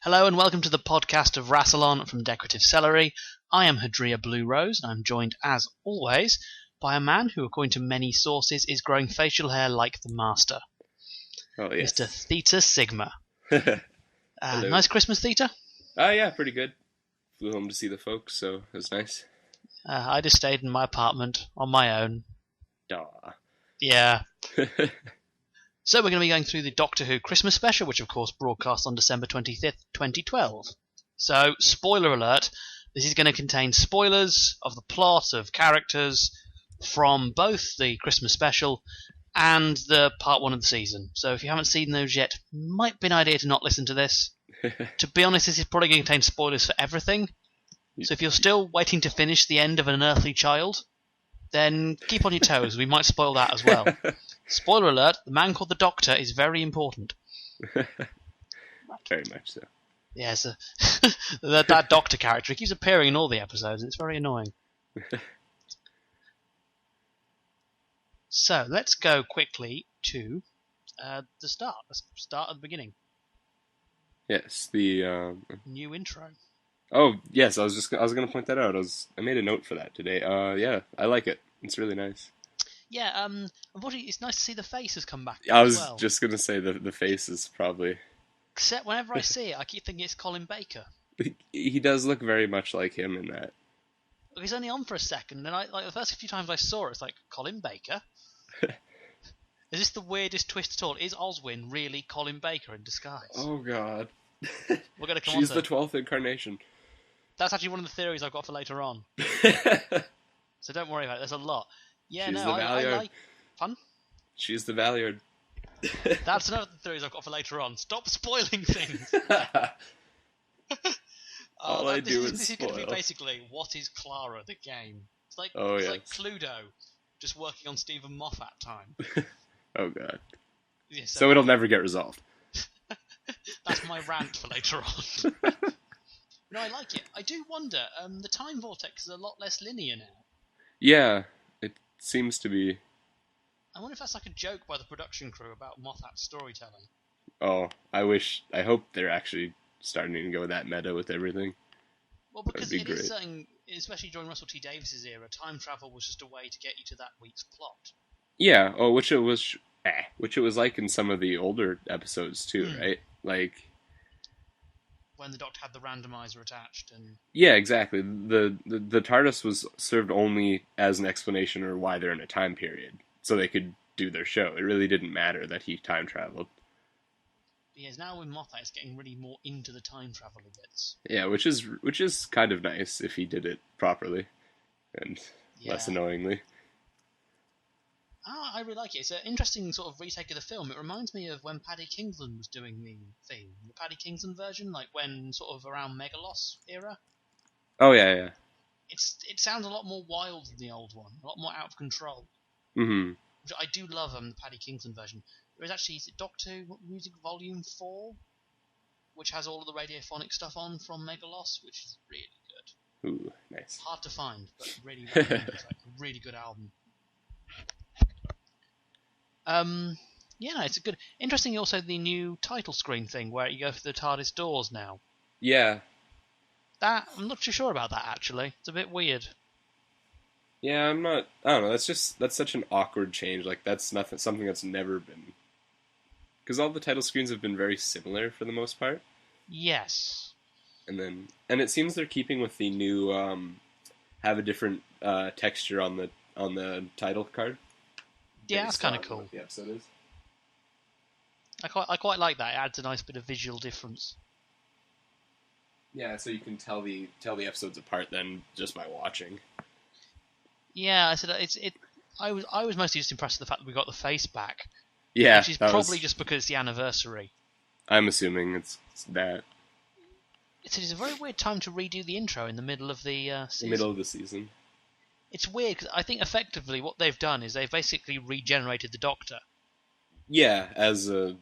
Hello and welcome to the podcast of Rassilon from Decorative Celery. I am Hydria Blue Rose, and I'm joined, as always, by a man who, according to many sources, is growing facial hair like the Master. Oh, yes. Mr. Theta Sigma. Hello. Nice Christmas, Theta? Yeah, pretty good. Flew home to see the folks, so it was nice. I just stayed in my apartment on my own. Daw. Yeah. So we're going to be going through the Doctor Who Christmas special, which of course broadcast on December 25th, 2012. So, spoiler alert, this is going to contain spoilers of the plot, of characters, from both the Christmas special and the part 1 of the season. So if you haven't seen those yet, might be an idea to not listen to this. To be honest, this is probably going to contain spoilers for everything. So if you're still waiting to finish the end of An Unearthly Child, then keep on your toes, we might spoil that as well. Spoiler alert, the man called the Doctor is very important. Very much so. Yes, that Doctor character, he keeps appearing in all the episodes, and it's very annoying. So, let's go quickly to the start. Let's start at the beginning. Yes, the New intro. Oh, yes, I was going to point that out. I made a note for that today. Yeah, I like it. It's really nice. Yeah, unfortunately, it's nice to see the faces come back. I was as well. just going to say the face is probably... Except whenever I see it, I keep thinking it's Colin Baker. He does look very much like him in that. He's only on for a second, and the first few times I saw it, it's like, Colin Baker? Is this the weirdest twist at all? Is Oswin really Colin Baker in disguise? Oh, God. We're going to come She's on the to 12th incarnation. That's actually one of the theories I've got for later on. So don't worry about it, there's a lot. Yeah, She's no, the I Valeyard. like... Fun? She's the Valeyard. That's another theories I've got for later on. Stop spoiling things! All I do is This is spoil. going to be basically, what is Clara, the game? It's like, Oh, it's yes. like Cluedo, just working on Stephen Moffat time. Oh, God. Yeah, So it'll never get resolved. That's my rant for later on. No, I like it. I do wonder, the time vortex is a lot less linear now. Yeah, it seems to be. I wonder if that's like a joke by the production crew about Moffat's storytelling. Oh, I hope they're actually starting to go that meta with everything. Well, because That'd be it is great. something, especially during Russell T Davies's era, time travel was just a way to get you to that week's plot. Yeah, which it was like in some of the older episodes too, right? Like when the Doctor had the randomizer attached, and yeah, exactly. The TARDIS was served only as an explanation or why they're in a time period, so they could do their show. It really didn't matter that he time traveled. Yes, now with Moffat, it's getting really more into the time travel bits. Yeah, which is kind of nice if he did it properly and less annoyingly. I really like it. It's an interesting sort of retake of the film. It reminds me of when Paddy Kingsland was doing the theme. The Paddy Kingsland version, like when sort of around Megalos era. Oh, yeah. It sounds a lot more wild than the old one, a lot more out of control. Mm-hmm. Which I do love the Paddy Kingsland version. There is actually Doctor Who Music Volume 4, which has all of the radiophonic stuff on from Megalos, which is really good. Ooh, nice. Hard to find, but really, really good. It's like a really good album. Yeah, no, it's a good... Interesting also the new title screen thing, where you go for the TARDIS doors now. Yeah. I'm not too sure about that, actually. It's a bit weird. Yeah, I don't know, that's such an awkward change. Like, that's something that's never been... Because all the title screens have been very similar for the most part. Yes. And it seems they're keeping with the new, have a different texture on the title card. Yeah, that's kind of cool. What the episode is. I quite like that. It adds a nice bit of visual difference. Yeah, so you can tell the episodes apart then just by watching. Yeah, I said I was mostly just impressed with the fact that we got the face back. Yeah, which is probably just because it's the anniversary. I'm assuming it's that. It's a very weird time to redo the intro in the middle of the season. The middle of the season. It's weird because I think effectively what they've done is they've basically regenerated the Doctor. Yeah, as the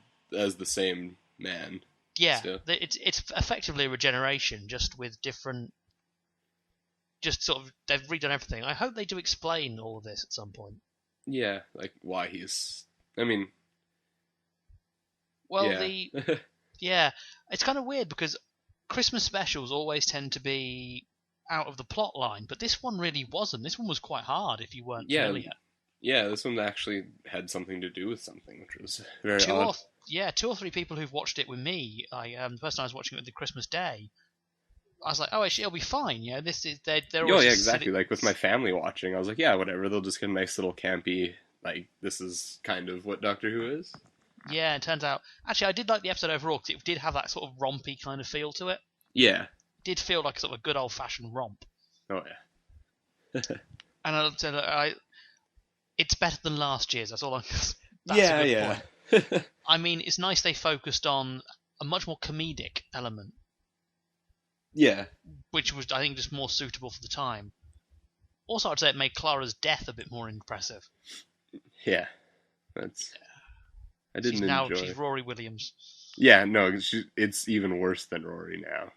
same man. Yeah, so. It's effectively a regeneration, just with different... Just sort of, they've redone everything. I hope they do explain all of this at some point. Yeah, like why he's... I mean... Well, yeah. Yeah, it's kind of weird because Christmas specials always tend to be out of the plot line, but this one really wasn't. This one was quite hard if you weren't familiar. Yeah, this one actually had something to do with something, which was very two odd. or three people who've watched it with me. The person I was watching it with the Christmas Day, I was like, oh, actually, it'll be fine. Yeah, this is they're Oh yeah, exactly. Like with my family watching, I was like, yeah, whatever. They'll just get a nice little campy. Like this is kind of what Doctor Who is. Yeah, it turns out. Actually, I did like the episode overall because it did have that sort of rompy kind of feel to it. Yeah, it did feel like sort of a good old-fashioned romp. Oh yeah. And I'll tell you, it's better than last year's. That's all I'm. Yeah. Point. I mean, it's nice they focused on a much more comedic element. Yeah. Which was, I think, just more suitable for the time. Also, I'd say it made Clara's death a bit more impressive. Yeah. I didn't enjoy. She's Rory Williams. Yeah, no, it's even worse than Rory now.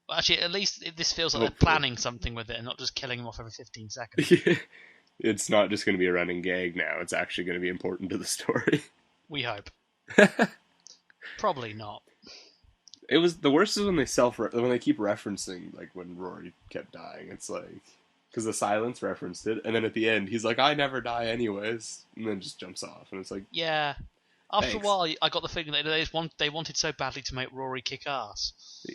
Well, actually, at least this feels like they're planning something with it and not just killing him off every 15 seconds. It's not just going to be a running gag now. It's actually going to be important to the story. We hope. Probably not. It was the worst is when they keep referencing like when Rory kept dying. It's like because the silence referenced it, and then at the end he's like, "I never die anyways," and then just jumps off, and it's like, yeah. After a while, I got the feeling that they wanted so badly to make Rory kick ass.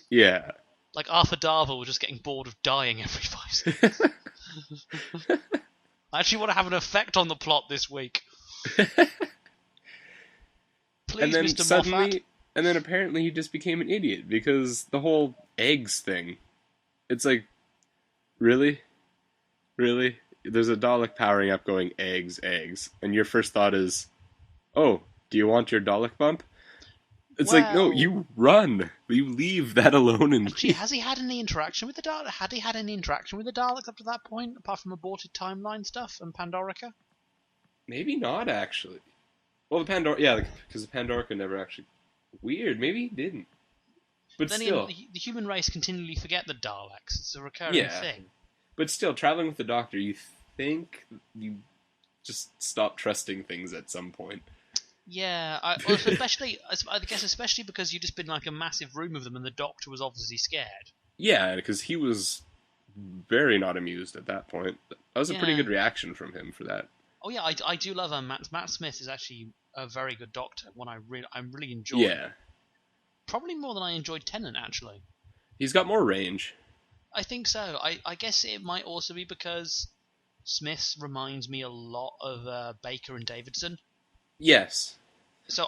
Yeah. Like Arthur Darvill was just getting bored of dying every 5 seconds. I actually want to have an effect on the plot this week. Please, and then Mr. Moffat. And then apparently he just became an idiot because the whole eggs thing. It's like, really? Really? There's a Dalek powering up going, eggs, eggs. And your first thought is, oh, do you want your Dalek bump? It's like, no, you run. You leave that alone and actually, has he had any interaction with the Dalek? Had he had any interaction with the Daleks up to that point, apart from aborted timeline stuff and Pandorica? Maybe not, actually. Well, the Pandorica, yeah, because the Pandorica never actually... Weird, maybe he didn't. But then still... Again, the human race continually forget the Daleks. It's a recurring thing. But still, traveling with the Doctor, you think you just stop trusting things at some point. Yeah, I guess especially because you've just been like a massive room of them and the Doctor was obviously scared. Yeah, because he was very not amused at that point. That was a pretty good reaction from him for that. Oh yeah, I do love him. Matt Smith is actually a very good Doctor. One I really enjoy. Yeah. Probably more than I enjoyed Tennant, actually. He's got more range. I think so. I guess it might also be because Smith reminds me a lot of Baker and Davidson. Yes. So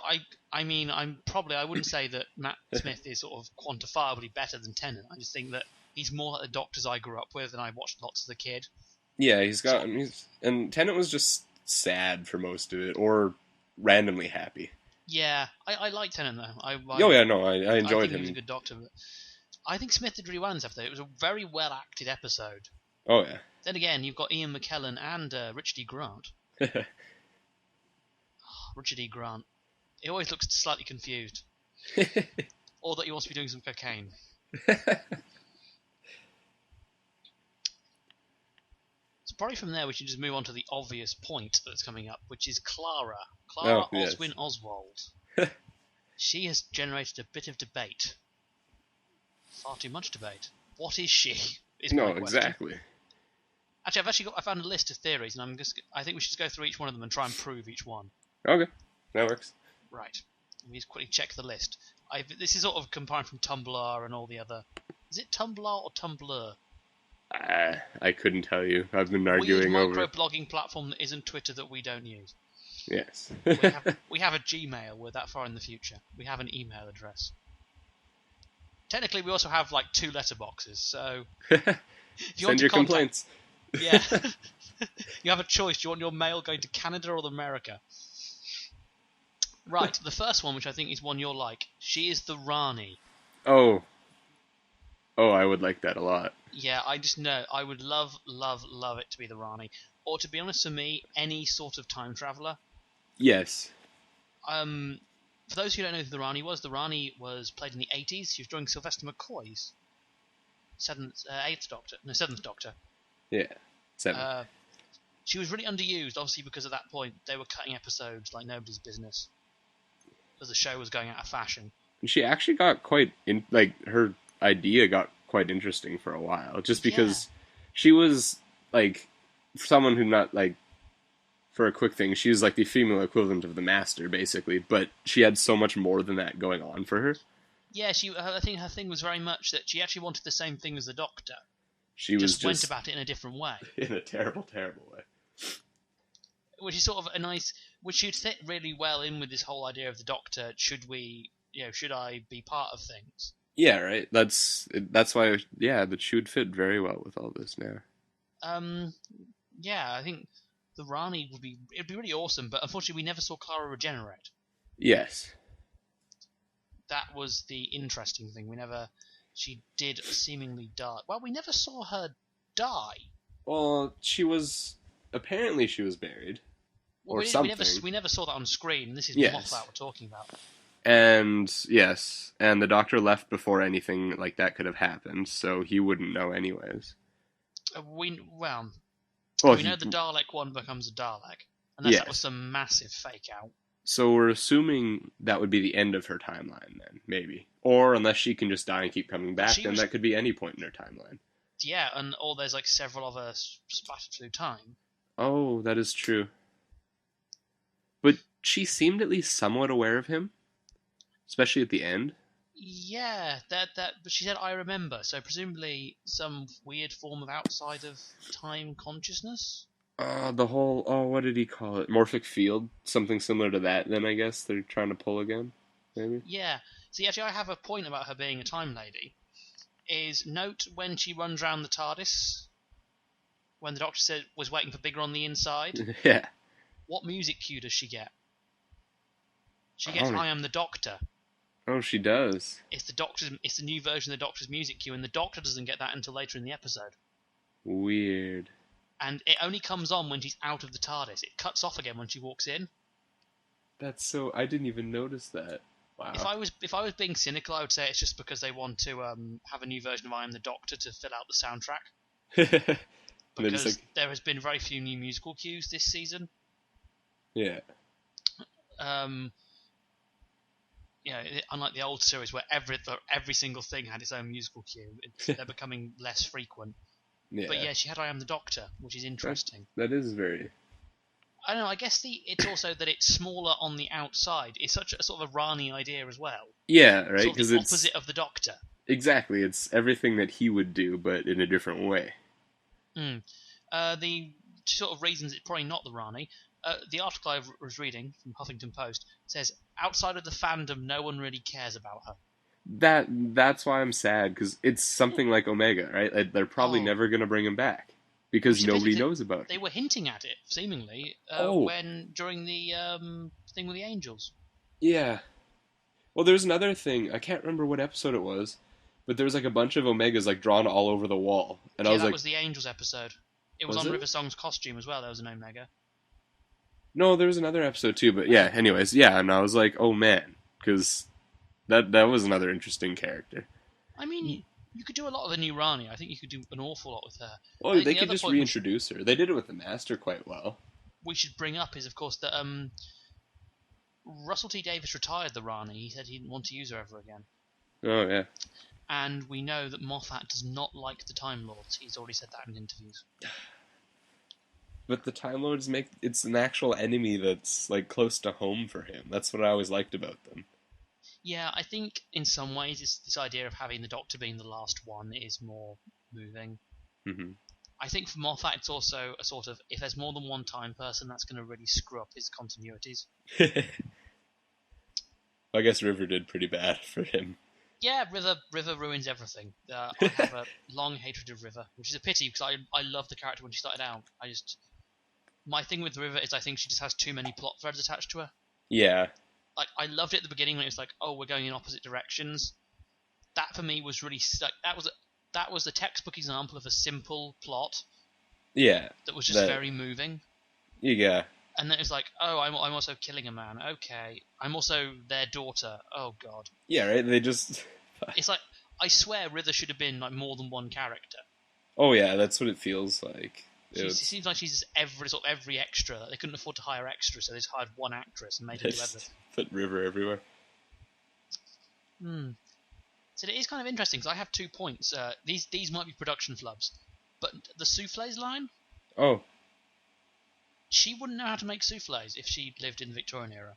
I mean, I wouldn't say that Matt Smith is sort of quantifiably better than Tennant. I just think that he's more like the Doctors I grew up with and I watched lots as a kid. Yeah, and Tennant was just sad for most of it, or randomly happy. Yeah, I like Tennant though. I enjoyed him. He was a good Doctor, but I think Smith did really well in this episode. It was a very well acted episode. Oh yeah. Then again, you've got Ian McKellen and Richard E. Grant. Richard E. Grant. He always looks slightly confused. Or that he wants to be doing some cocaine. So probably from there we should just move on to the obvious point that's coming up, which is Clara. Oswin Oswald. She has generated a bit of debate. Far too much debate. What is she? No, exactly. Actually, I found a list of theories, and I think we should just go through each one of them and try and prove each one. Okay, that works. Right. Let me just quickly check the list. This is sort of combined from Tumblr and all the other... Is it Tumblr or Tumblr? I couldn't tell you. I've been arguing over... Weird micro-blogging platform that isn't Twitter that we don't use. Yes. we have a Gmail. We're that far in the future. We have an email address. Technically, we also have, 2 letterboxes, so... Send your complaints. Yeah. You have a choice. Do you want your mail going to Canada or America? Right, the first one, which I think is one you'll like. She is the Rani. Oh, I would like that a lot. Yeah, I just know. I would love, love, love it to be the Rani. Or, to be honest, for me, any sort of time traveller. Yes. For those who don't know who the Rani was played in the 80s. She was during Sylvester McCoy's Seventh Doctor. Yeah, 7th. She was really underused, obviously, because at that point they were cutting episodes like nobody's business. Because the show was going out of fashion. And she actually got quite... her idea got quite interesting for a while, just Yeah. because she was like someone who not like for a quick thing, she was like the female equivalent of the Master, basically, but she had so much more than that going on for her. Yeah, I think her thing was very much that she actually wanted the same thing as the Doctor. She was went about it in a different way. in a terrible, terrible way. Which is sort of a nice, which should fit really well in with this whole idea of the Doctor. Should I be part of things? Yeah, right. That's why. Yeah, that she would fit very well with all this now. Yeah, I think the Rani it'd be really awesome, but unfortunately we never saw Clara regenerate. Yes. That was the interesting thing. She did seemingly die. Well, we never saw her die. Well, apparently she was buried. Well, something. We never saw that on screen. This is Yes. Moffat we're talking about. And yes, and the Doctor left before anything like that could have happened, so he wouldn't know anyways. We know the Dalek one becomes a Dalek, unless that was some massive fake out. So we're assuming that would be the end of her timeline then, maybe. Or unless she can just die and keep coming back, then that could be any point in her timeline. Yeah, or there's like several of us splattered through time. Oh, that is true. But she seemed at least somewhat aware of him, especially at the end. Yeah, but she said I remember, so presumably some weird form of outside of time consciousness? The whole, what did he call it? Morphic field? Something similar to that, then I guess they're trying to pull again, maybe? Yeah. See, actually, I have a point about her being a time lady. Is note when she runs around the TARDIS, when the Doctor was waiting for Bigger on the inside. Yeah. What music cue does she get? She gets I Am the Doctor. Oh, she does. It's the new version of the Doctor's music cue, and the Doctor doesn't get that until later in the episode. Weird. And it only comes on when she's out of the TARDIS. It cuts off again when she walks in. That's so... I didn't even notice that. Wow. If I was being cynical, I would say it's just because they want to have a new version of I Am the Doctor to fill out the soundtrack. Because there has been very few new musical cues this season. Yeah. Unlike the old series where every single thing had its own musical cue, they're becoming less frequent. Yeah. But yeah, she had I Am the Doctor, which is interesting. That is very... I don't know, I guess it's also that it's smaller on the outside. It's such a sort of a Rani idea as well. Yeah, right? Because it's opposite of the Doctor. Exactly, it's everything that he would do, but in a different way. The sort of reasons it's probably not the Rani. The article I was reading from Huffington Post says, outside of the fandom, no one really cares about her. That's why I'm sad, because it's something like Omega, right? Like, they're probably never going to bring him back, because nobody knows about it. They were hinting at it, seemingly, during the thing with the angels. Yeah. Well, there's another thing, I can't remember what episode it was, but there was like a bunch of Omegas like drawn all over the wall. And that was the angels episode. It was on River Song's costume as well, there was an Omega. No, there was another episode too, but yeah, anyways, yeah, and I was like, oh man, because that was another interesting character. I mean, you could do a lot of the new Rani. I think you could do an awful lot with her. Well, they could just reintroduce her. They did it with the Master quite well. We should bring up is, of course, that Russell T Davies retired the Rani. He said he didn't want to use her ever again. Oh, yeah. And we know that Moffat does not like the Time Lords. He's already said that in interviews. But the Time Lords it's an actual enemy that's like close to home for him. That's what I always liked about them. Yeah, I think in some ways this idea of having the Doctor being the last one is more moving. Mm-hmm. I think for Moffat it's also a sort of, if there's more than one time person, that's going to really screw up his continuities. I guess River did pretty bad for him. Yeah, River ruins everything. I have a long hatred of River, which is a pity because I loved the character when she started out. My thing with River is I think she just has too many plot threads attached to her. Yeah. Like, I loved it at the beginning when it was like, oh, we're going in opposite directions. That for me was really that was the textbook example of a simple plot. Yeah. That was just very moving. Yeah. And then it's like, oh, I'm also killing a man. Okay. I'm also their daughter. Oh, God. Yeah, right? They just... It's like, I swear River should have been like more than one character. Oh, yeah, that's what it feels like. It seems like she's just every extra. They couldn't afford to hire extras, so they just hired one actress and made her do everything. Put River everywhere. It's So it is kind of interesting because I have 2 points. These might be production flubs, but the souffles line. Oh. She wouldn't know how to make souffles if she lived in the Victorian era.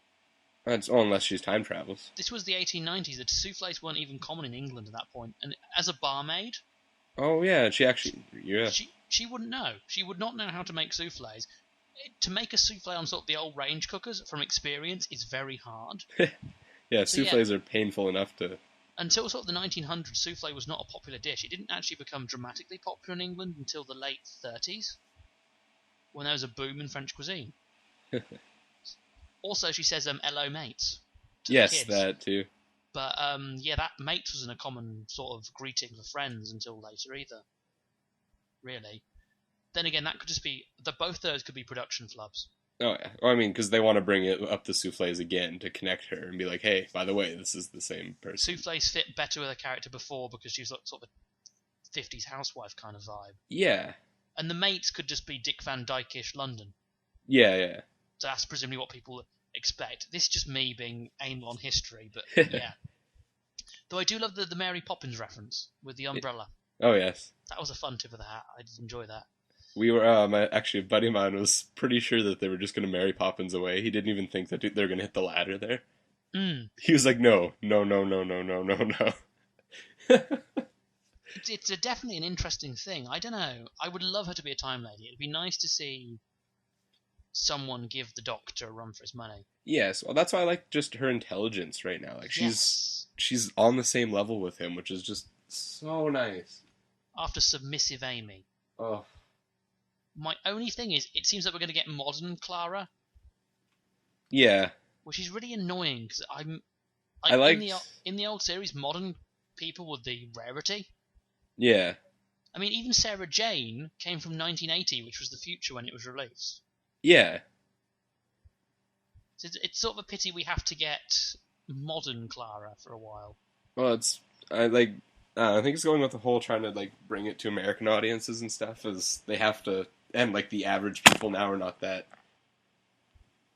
Unless she's time travels. This was the 1890s. The souffles weren't even common in England at that point. And as a barmaid... Oh, yeah, she actually... Yeah. She wouldn't know. She would not know how to make souffles. To make a souffle on sort of the old range cookers, from experience, is very hard. Yeah, souffles are painful enough to... Until sort of the 1900s, souffle was not a popular dish. It didn't actually become dramatically popular in England until the late 30s, when there was a boom in French cuisine. Also, she says, hello, mates. Yes, the kids. that too. But, that mates wasn't a common sort of greeting for friends until later either. Really. Then again, that could just be... both those could be production flubs. Oh, yeah. Well, I mean, because they want to bring it up the souffles again to connect her and be like, hey, by the way, this is the same person. Souffles fit better with her character before because she was sort of a 50s housewife kind of vibe. Yeah. And the mates could just be Dick Van Dyke-ish London. Yeah, yeah. So that's presumably what people expect. This is just me being anal on history, but yeah. Though I do love the Mary Poppins reference with the umbrella. Oh, yes. That was a fun tip of the hat. I did enjoy that. We were, actually, a buddy of mine was pretty sure that they were just going to Mary Poppins away. He didn't even think that they were going to hit the ladder there. He was like, no. It's definitely an interesting thing. I don't know. I would love her to be a time lady. It'd be nice to see someone give the Doctor a run for his money. Yes, well, that's why I like just her intelligence right now. Like she's on the same level with him, which is just so nice. After submissive Amy. Oh. My only thing is, it seems like we're going to get modern Clara. Yeah. Which is really annoying because in the old series, modern people were the rarity. Yeah. I mean, even Sarah Jane came from 1980, which was the future when it was released. Yeah. So it's sort of a pity we have to get modern Clara for a while. Well, I think it's going with the whole trying to like bring it to American audiences and stuff, as they have to, and like the average people now are not that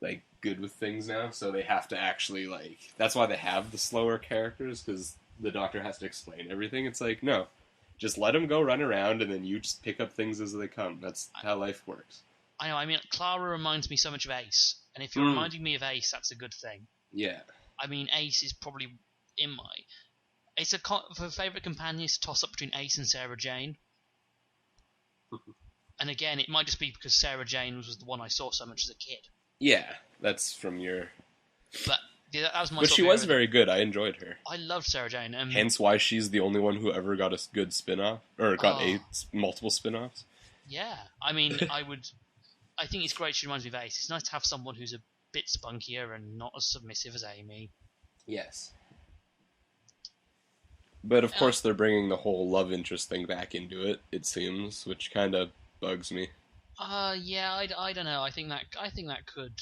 like good with things now, so they have to actually like. That's why they have the slower characters, because the Doctor has to explain everything. It's like, no, just let them go run around, and then you just pick up things as they come. That's how life works. I know. I mean, Clara reminds me so much of Ace, and if you're reminding me of Ace, that's a good thing. Yeah. I mean, Ace is probably in my. It's for favourite companions, toss up between Ace and Sarah Jane. And again, it might just be because Sarah Jane was the one I saw so much as a kid. Yeah, that's from your. But yeah, that was my. But she was very good. I enjoyed her. I loved Sarah Jane. Hence why she's the only one who ever got a good spin-off, or got multiple spin-offs. Yeah, I mean, I think it's great she reminds me of Ace. It's nice to have someone who's a bit spunkier and not as submissive as Amy. Yes. But of course they're bringing the whole love interest thing back into it, it seems, which kind of bugs me. Yeah, I don't know. I think that could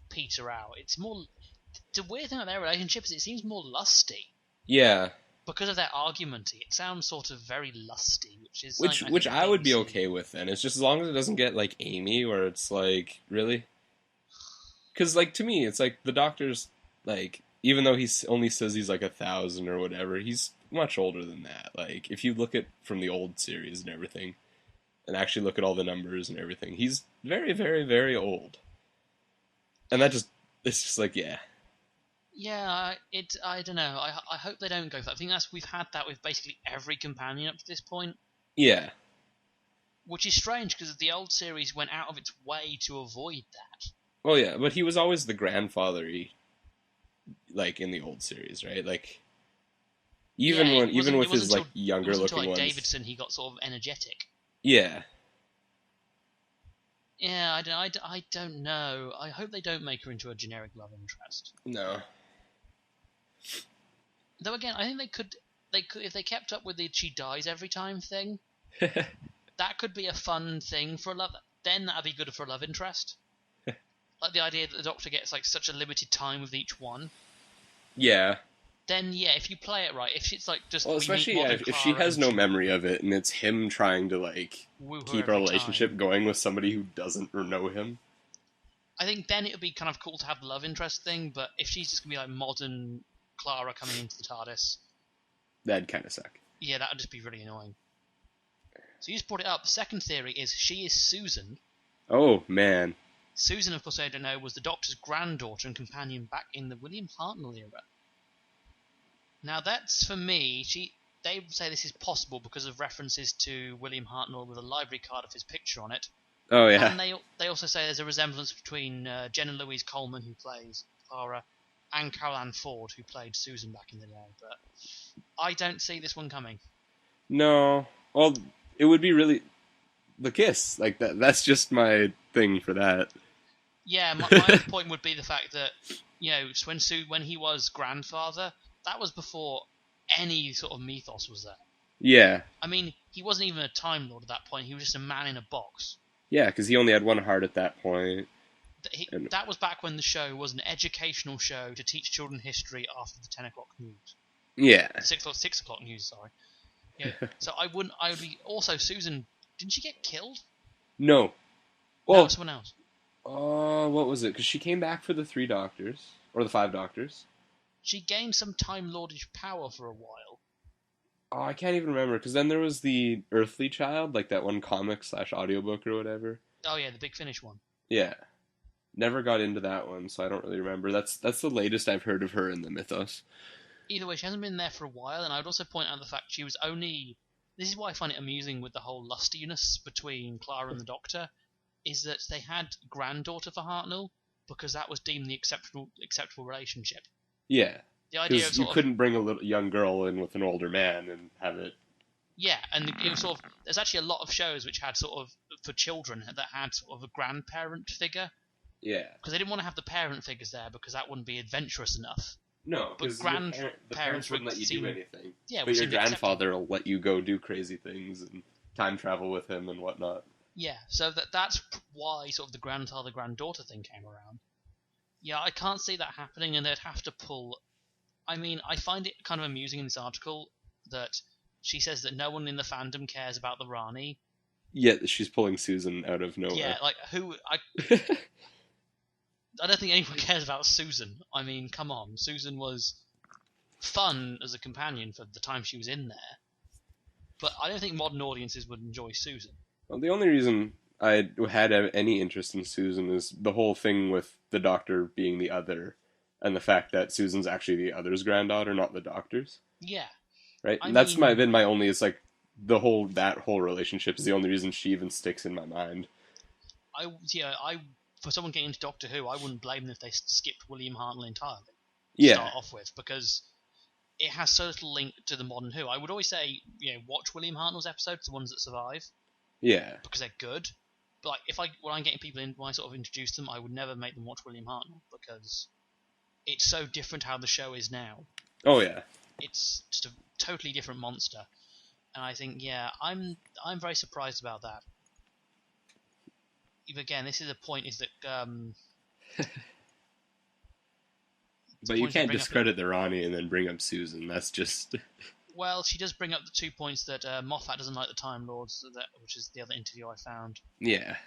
peter out. It's more... The weird thing about their relationship is it seems more lusty. Yeah. Because of their argumenty. It sounds sort of very lusty, which is... Which I would be okay with then. It's just as long as it doesn't get like Amy, where it's like, really? Because, like, to me, it's like the Doctor's, like... Even though he only says he's like 1,000 or whatever, he's much older than that. Like, if you look at from the old series and everything, and actually look at all the numbers and everything, he's very, very, very old. And it's just like, yeah. Yeah, I don't know. I hope they don't go for that. I think we've had that with basically every companion up to this point. Yeah. Which is strange, because the old series went out of its way to avoid that. Well, yeah, but he was always the grandfather like in the old series, right? Like even with his like younger looking ones. Davidson, he got sort of energetic. Yeah. Yeah, I don't know. I hope they don't make her into a generic love interest. No. Though again, I think they could if they kept up with the she dies every time thing. That could be a fun thing for a love. Then that'd be good for a love interest. Like the idea that the Doctor gets like such a limited time with each one. Yeah. Then yeah, if you play it right, if it's like just especially if she has no memory of it and it's him trying to like keep a relationship going with somebody who doesn't or know him. I think then it would be kind of cool to have the love interest thing, but if she's just gonna be like modern Clara coming into the TARDIS, That'd kind of suck. Yeah, that would just be really annoying. So you just brought it up. The second theory is she is Susan. Oh, man. Susan, of course, I don't know, was the Doctor's granddaughter and companion back in the William Hartnell era. Now, that's, for me, they say this is possible because of references to William Hartnell with a library card of his picture on it. Oh, yeah. And they also say there's a resemblance between Jen and Louise Coleman, who plays Clara, and Carol Ann Ford, who played Susan back in the day. But I don't see this one coming. No. Well, it would be really... The kiss. Like, that's just my thing for that. Yeah, my other point would be the fact that, you know, when he was grandfather, that was before any sort of mythos was there. Yeah. I mean, he wasn't even a Time Lord at that point. He was just a man in a box. Yeah, because he only had one heart at that point. That was back when the show was an educational show to teach children history after the 10 o'clock news. Yeah. 6 o'clock news, sorry. Yeah. So I would be... Also, Susan, didn't she get killed? No. Well, no, someone else. What was it? Because she came back for the 3 Doctors. Or the 5 Doctors. She gained some Time Lordish power for a while. Oh, I can't even remember. Because then there was the Earthly Child, like that one comic / audiobook or whatever. Oh, yeah, the Big Finish one. Yeah. Never got into that one, so I don't really remember. That's the latest I've heard of her in the mythos. Either way, she hasn't been there for a while, and I would also point out the fact she was only... This is why I find it amusing with the whole lustiness between Clara and the Doctor, is that they had granddaughter for Hartnell, because that was deemed the acceptable relationship. Yeah. The idea of you couldn't bring a little young girl in with an older man and have it... Yeah, and it was sort of... There's actually a lot of shows which had sort of, for children, that had sort of a grandparent figure. Yeah. Because they didn't want to have the parent figures there, because that wouldn't be adventurous enough. No, because the parents wouldn't let you do anything. Yeah, but your grandfather will let you go do crazy things and time travel with him and whatnot. Yeah, so that's why sort of the grandfather-granddaughter thing came around. Yeah, I can't see that happening, and they'd have to pull... I mean, I find it kind of amusing in this article that she says that no one in the fandom cares about the Rani. Yet she's pulling Susan out of nowhere. Yeah, like, I don't think anyone cares about Susan. I mean, come on. Susan was fun as a companion for the time she was in there. But I don't think modern audiences would enjoy Susan. Well, the only reason I had any interest in Susan is the whole thing with the Doctor being the other, and the fact that Susan's actually the other's granddaughter, not the Doctor's. Yeah. Right? That's been my only... It's like, that whole relationship is the only reason she even sticks in my mind. For someone getting into Doctor Who, I wouldn't blame them if they skipped William Hartnell entirely. To start off with, because it has so little link to the modern Who. I would always say, watch William Hartnell's episodes, the ones that survive. Yeah. Because they're good. But like, when I'm getting people in, when I sort of introduce them, I would never make them watch William Hartnell, because it's so different how the show is now. Oh yeah. It's just a totally different monster. And I think, I'm very surprised about that. Again, this is a point, is that... but you can't discredit the Rani and then bring up Susan. That's just... Well, she does bring up the 2 points that Moffat doesn't like the Time Lords, which is the other interview I found. Yeah.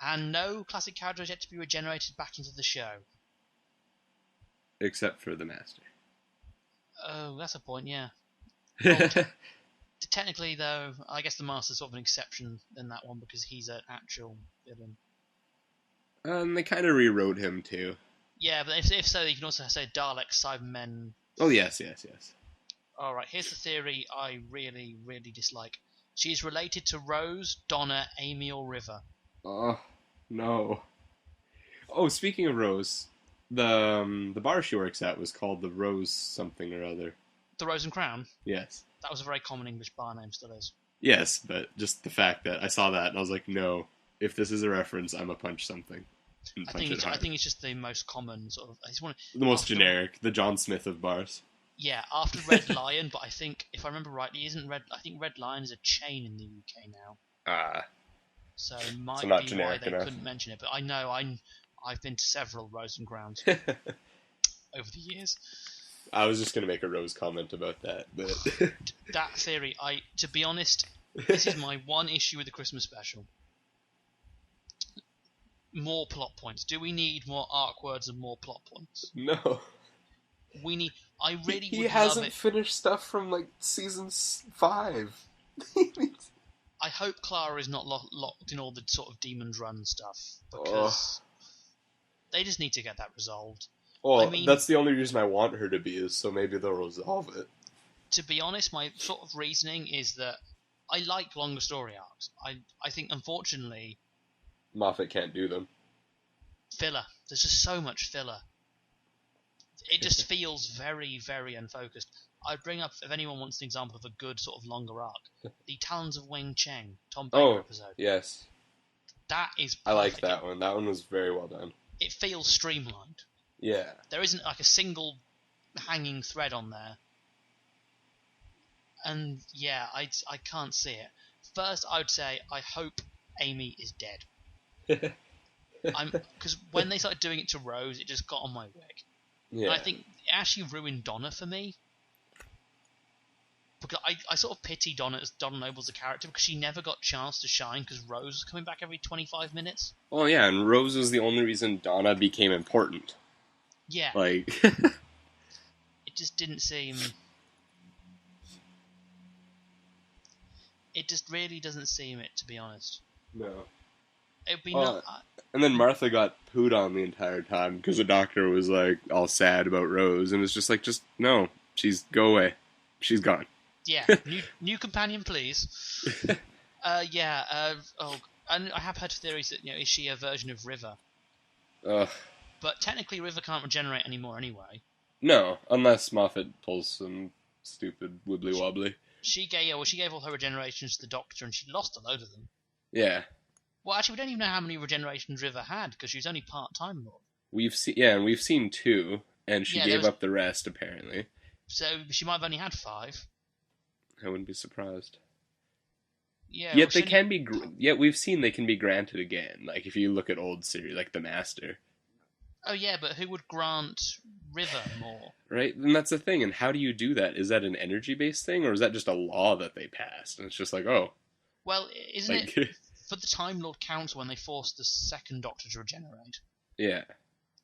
And no classic character is yet to be regenerated back into the show. Except for the Master. Oh, that's a point, yeah. Well, technically, though, I guess the Master's sort of an exception in that one, because he's an actual villain. They kind of rewrote him, too. Yeah, but if so, you can also say Dalek, Cybermen... Oh, yes. Alright, here's the theory I really, really dislike. She is related to Rose, Donna, Amy, or River. Oh, no. Oh, speaking of Rose, the bar she works at was called the Rose something or other. The Rose and Crown? Yes. That was a very common English bar name, still is. Yes, but just the fact that I saw that and I was like, no, if this is a reference, I'm gonna punch something. I think it's just the most common sort of... The most generic, the John Smith of bars. Yeah, after Red Lion, but I think, if I remember rightly, I think Red Lion is a chain in the UK now. So it might be why they couldn't mention it, but I know I've been to several Rose and Crowns over the years. I was just going to make a Rose comment about that, but... That theory, to be honest, this is my one issue with the Christmas special. More plot points. Do we need more arc words and more plot points? No. We need. I really He would love hasn't it. finished stuff from like season 5. I hope Clara is not locked in all the sort of Demon's Run stuff, because they just need to get that resolved. Well, I mean, that's the only reason I want her to be, is so maybe they'll resolve it. to be honest, my sort of reasoning is that I like longer story arcs. I think, unfortunately, Moffat can't do them. filler. There's just so much filler. It just feels very, very unfocused. I'd bring up, if anyone wants an example of a good sort of longer arc, the Talons of Wing Cheng, Tom Baker episode. Yes. That is perfect. I like that one. That one was very well done. It feels streamlined. Yeah. There isn't like a single hanging thread on there. And yeah, I can't see it. First, I would say I hope Amy is dead. Because when they started doing it to Rose, it just got on my wick. Yeah. And I think it actually ruined Donna for me. Because I sort of pity Donna Noble as a character, because she never got a chance to shine because Rose was coming back every 25 minutes. Well, yeah, and Rose was the only reason Donna became important. Yeah. Like... It just didn't seem... It just really doesn't seem it, to be honest. No. It'd be And then Martha got pooed on the entire time because the doctor was like all sad about Rose, and it's just like, no, go away, she's gone. Yeah, new companion, please. And I have heard theories that, is she a version of River? But technically, River can't regenerate anymore anyway. No, unless Moffat pulls some stupid wibbly wobbly. She gave all her regenerations to the Doctor, and she lost a load of them. Yeah. Well, actually, we don't even know how many regenerations River had, because she was only part-time Lord. We've seen 2, and she gave up the rest, apparently. So she might have only had 5. I wouldn't be surprised. Yeah. Yet yet we've seen they can be granted again. Like if you look at old series, like the Master. Oh yeah, but who would grant River more? Right, and that's the thing. And how do you do that? Is that an energy-based thing, or is that just a law that they passed? And it's just like, well, isn't it for the Time Lord Council when they forced the second Doctor to regenerate? Yeah.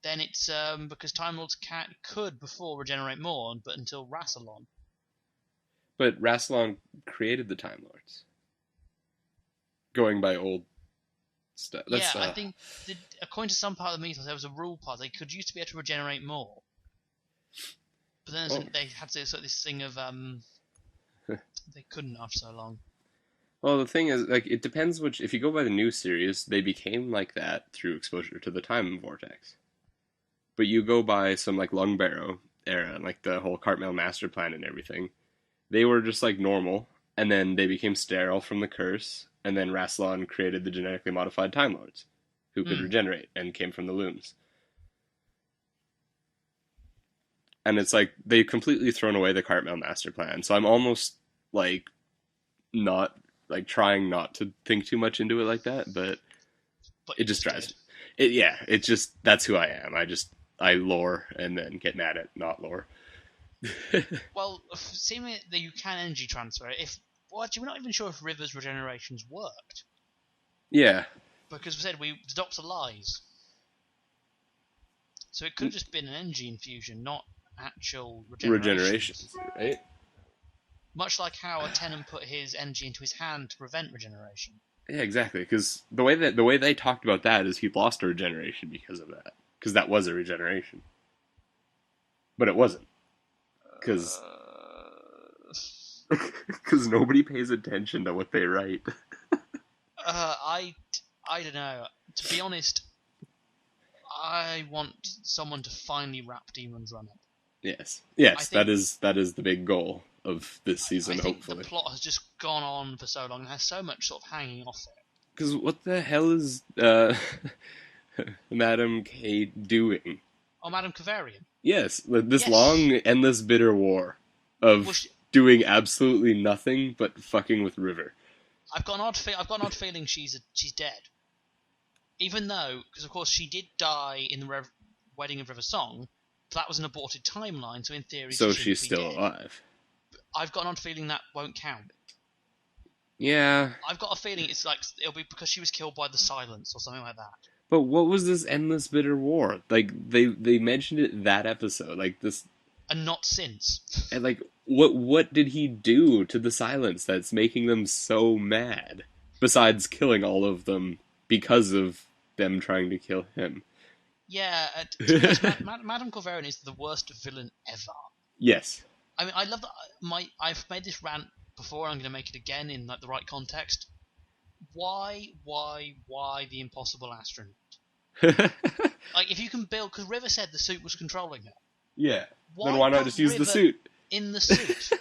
Then it's because Time Lords could before regenerate more, but until Rassilon. But Rassilon created the Time Lords. Going by old stuff. I think, according to some part of the mythos, there was a rule part. They used to be able to regenerate more. But then they had to sort of this thing of, they couldn't after so long. Well, the thing is, like, it depends if you go by the new series, they became like that through exposure to the time vortex. But you go by some, like, Lung Barrow era, like the whole Cartmel master plan and everything, they were just, like, normal, and then they became sterile from the curse, and then Rassilon created the genetically modified Time Lords, who could regenerate, and came from the looms. And it's like, they've completely thrown away the Cartmel master plan, so I'm almost, like, not, like, trying not to think too much into it like that, but it just drives me. It's just, that's who I am. I lore and then get mad at not lore. Well, seeming that you can energy transfer it, we're not even sure if River's regenerations worked. Yeah. Because we said the Doctor lies. So it could have just been an energy infusion, not actual regeneration. Right? Much like how a Tennant put his energy into his hand to prevent regeneration. Yeah, exactly. Because the way they talked about that is he lost a regeneration because of that. Because that was a regeneration. But it wasn't. Because nobody pays attention to what they write. I don't know. To be honest, I want someone to finally wrap Demon's Run up. Yes, that is the big goal of this season, hopefully. The plot has just gone on for so long and has so much sort of hanging off it. Because what the hell is Madame K doing? Oh, Madame Kavarian? Yes, this long, endless, bitter war of doing absolutely nothing but fucking with River. I've got an odd feeling she's dead. Even though, because of course she did die in the Wedding of River Song, but that was an aborted timeline, so in theory... So she's still alive. I've got an odd feeling that won't count. Yeah. I've got a feeling it's like, it'll be because she was killed by the Silence or something like that. But what was this endless bitter war? Like, they mentioned it that episode. Like, this... And not since. And, like, what did he do to the silence that's making them so mad? Besides killing all of them because of them trying to kill him. Yeah, to be honest, Madame Corvarian is the worst villain ever. Yes. I mean, I love that. I've made this rant before, and I'm going to make it again in like the right context. Why the impossible astronaut? Like, if you can build, because River said the suit was controlling her. Yeah. Then why not just use the suit? In the suit.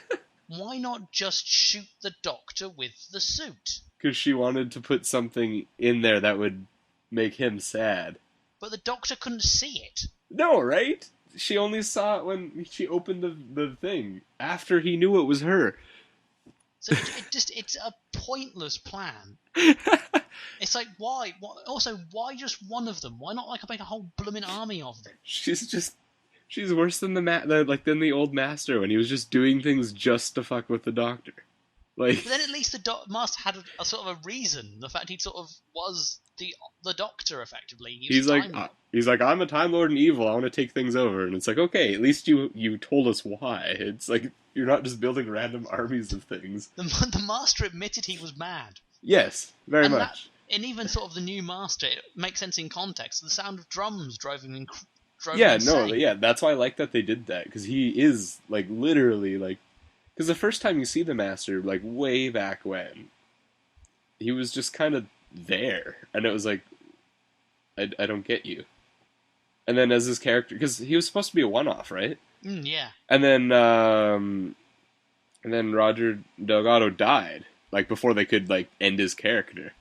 Why not just shoot the Doctor with the suit? Because she wanted to put something in there that would make him sad. But the Doctor couldn't see it. No, right? She only saw it when she opened the thing, after he knew it was her. So it's a pointless plan. It's like, why? Also, why just one of them? Why not like make a whole blooming army of them? She's worse than than the old master when he was just doing things just to fuck with the Doctor. Like, but then at least the Master had a sort of a reason. The fact he sort of was the Doctor effectively. He's like, I'm a Time Lord and evil. I want to take things over, and it's like, okay, at least you told us why. It's like you're not just building random armies of things. The Master admitted he was mad. Yes, very much. And even sort of the new Master, it makes sense in context. The sound of drums drove him that's why I like that they did that, because he is like literally like. Because the first time you see the Master, like, way back when, he was just kind of there. And it was like, I don't get you. And then as his character... Because he was supposed to be a one-off, right? Yeah. And then Roger Delgado died, like, before they could, like, end his character.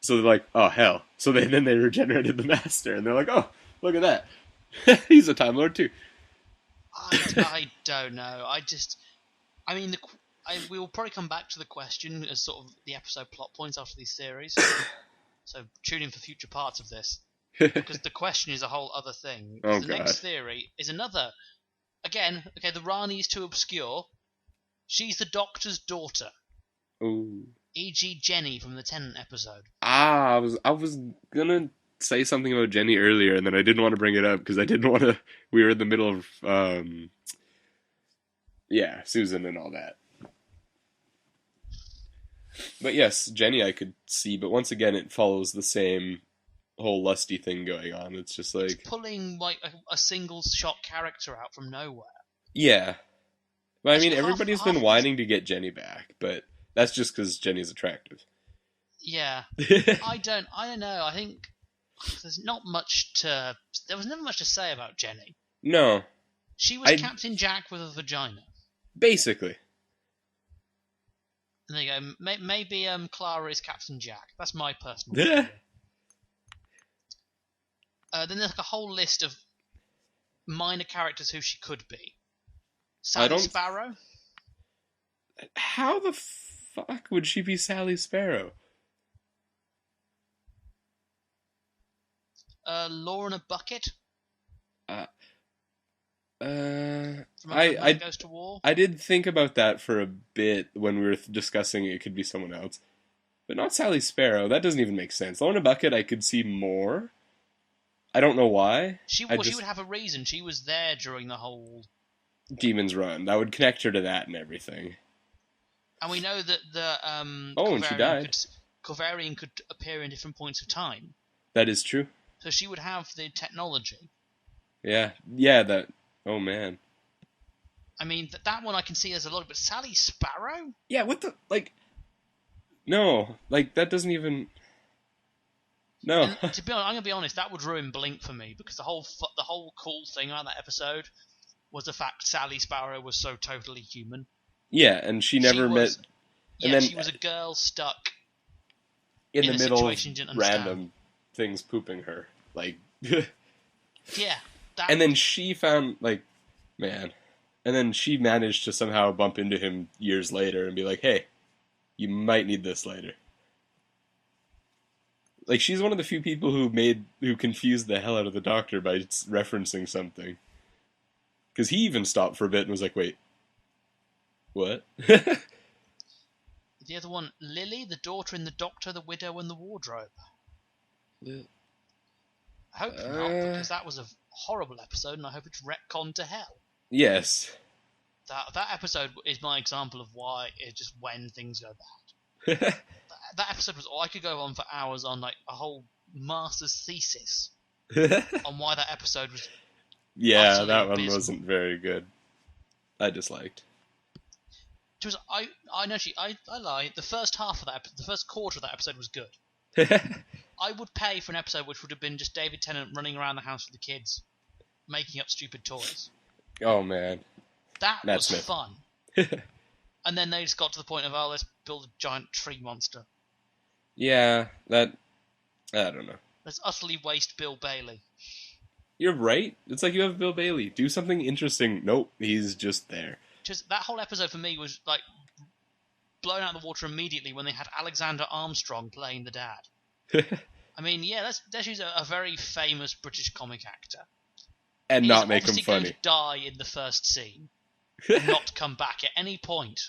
So they're like, oh, hell. So then they regenerated the Master, and they're like, oh, look at that. He's a Time Lord, too. I don't know. We will probably come back to the question as sort of the episode plot points after these series. So tune in for future parts of this, because the question is a whole other thing. Oh, the God. Next theory is another. Again, okay, the Rani is too obscure. She's the Doctor's daughter. Ooh. E.g. Jenny from the Tennant episode. I was gonna say something about Jenny earlier, and then I didn't want to bring it up because I didn't want to. We were in the middle of, Susan and all that. But yes, Jenny I could see, but once again, it follows the same whole lusty thing going on. It's just like it's pulling like a single shot character out from nowhere. Yeah, but I mean, Half everybody's been whining to get Jenny back, but that's just because Jenny's attractive. Yeah, I don't know. I think. There was never much to say about Jenny. No. She was Captain Jack with a vagina. Basically. And there you go. Maybe Clara is Captain Jack. That's my personal opinion. Then there's like a whole list of minor characters who she could be. Sally Sparrow? How the fuck would she be Sally Sparrow? Lorna Bucket. I Goes to War. I did think about that for a bit when we were discussing it could be someone else, but not Sally Sparrow. That doesn't even make sense. Lorna Bucket I could see more. I don't know why. She would have a reason. She was there during the whole Demon's Run. That would connect her to that and everything. And we know that the and she died. Corvarian could appear in different points of time. That is true. So she would have the technology. Yeah, that... Oh, man. I mean, that one I can see as a lot, but Sally Sparrow? Yeah, what the... Like... No, like, that doesn't even... No. And to be honest, I'm going to be honest, that would ruin Blink for me, because the whole cool thing about that episode was the fact Sally Sparrow was so totally human. Yeah, and she never met... Yeah, then, she was a girl stuck in the a middle situation of she didn't understand. Random things pooping her. Like... Yeah. And then she found, like... Man. And then she managed to somehow bump into him years later and be like, hey, you might need this later. Like, she's one of the few people who confused the hell out of the Doctor by referencing something. Because he even stopped for a bit and was like, wait, what? The other one, Lily, the daughter in The Doctor, the Widow, and the Wardrobe. I hope not, because that was horrible episode, and I hope it's retconned to hell. Yes. That episode is my example of why it's just when things go bad. that episode was... I could go on for hours on like a whole master's thesis on why that episode was... Yeah, that one abysmal. wasn't very good. I disliked. I lie. The first half of the first quarter of that episode was good. I would pay for an episode which would have been just David Tennant running around the house with the kids, making up stupid toys. Oh man, that was fun. And then they just got to the point of, let's build a giant tree monster. Yeah, I don't know. Let's utterly waste Bill Bailey. You're right. It's like you have Bill Bailey. Do something interesting. Nope, he's just there. Just that whole episode for me was like blown out of the water immediately when they had Alexander Armstrong playing the dad. I mean, yeah, let's use a very famous British comic actor. And not make him funny. He's funny. Going to die in the first scene. And not come back at any point.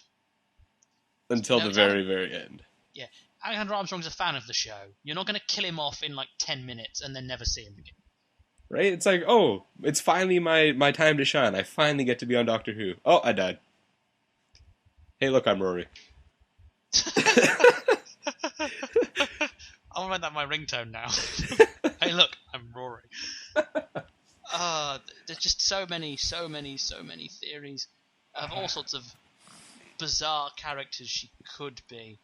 Until the very, very end. Yeah. Alexander Armstrong's a fan of the show. You're not going to kill him off in like 10 minutes and then never see him again. Right? It's like, oh, it's finally my time to shine. I finally get to be on Doctor Who. Oh, I died. Hey, look, I'm Rory. I want to make that my ringtone now. Hey, look, I'm Rory. There's just so many theories of all sorts of bizarre characters she could be.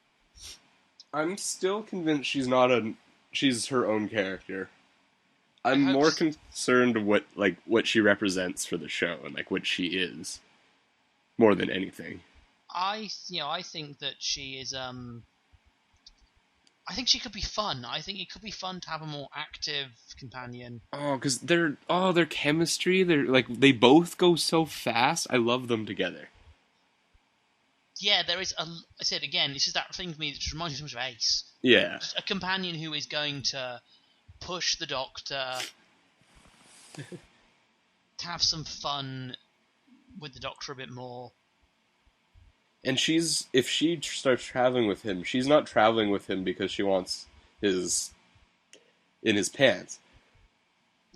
I'm still convinced she's her own character. I'm more concerned what she represents for the show and like what she is, more than anything. I think that she is. I think she could be fun. I think it could be fun to have a more active companion. Oh, because their chemistry. They both go so fast. I love them together. Yeah, there is I said again, this is that thing for me that just reminds me so much of Ace. Yeah. Just a companion who is going to push the Doctor, to have some fun with the Doctor a bit more. And if she starts traveling with him, she's not traveling with him because she wants in his pants.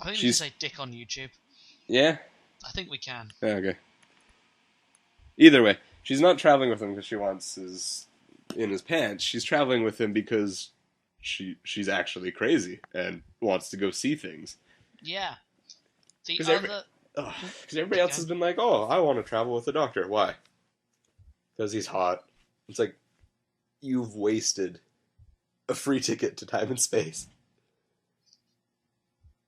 I think we can say dick on YouTube. Yeah? I think we can. Yeah, okay. Either way, she's not traveling with him because she wants in his pants. She's traveling with him because she's actually crazy and wants to go see things. Yeah. Because everybody else has been like, oh, I want to travel with the Doctor. Why? Because he's hot. It's like, you've wasted a free ticket to time and space.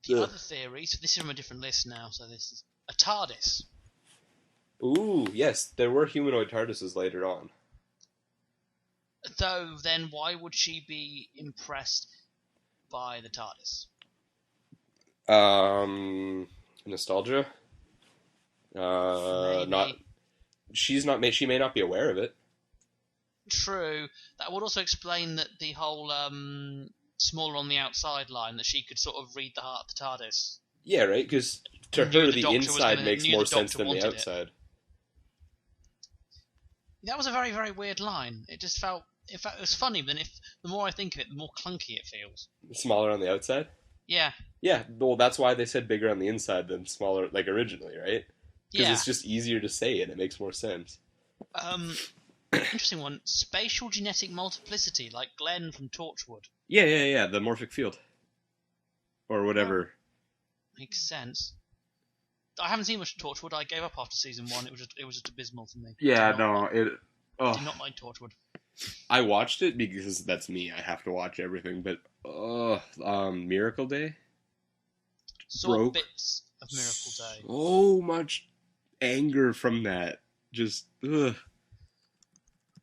The other theory, so this is from a different list now, so this is a TARDIS. Ooh, yes, there were humanoid TARDISes later on. Though, then why would she be impressed by the TARDIS? Nostalgia? Maybe. She may not be aware of it. True. That would also explain that the whole smaller on the outside line, that she could sort of read the heart of the TARDIS. Yeah, right? Because to her, the inside makes more sense than the outside. That was a very, very weird line. It just felt... In fact, it was funny, but then the more I think of it, the more clunky it feels. Smaller on the outside? Yeah. Yeah, well, that's why they said bigger on the inside than smaller, like originally, right? Because it's just easier to say and it makes more sense. Interesting one. Spatial genetic multiplicity, like Glenn from Torchwood. Yeah, the morphic field. Or whatever. Makes sense. I haven't seen much of Torchwood. I gave up after season 1. It was just abysmal for me. Yeah, I did not like Torchwood. I watched it because that's me. I have to watch everything. But Miracle Day Saw bits of Miracle Day. So much anger from that. Just ugh.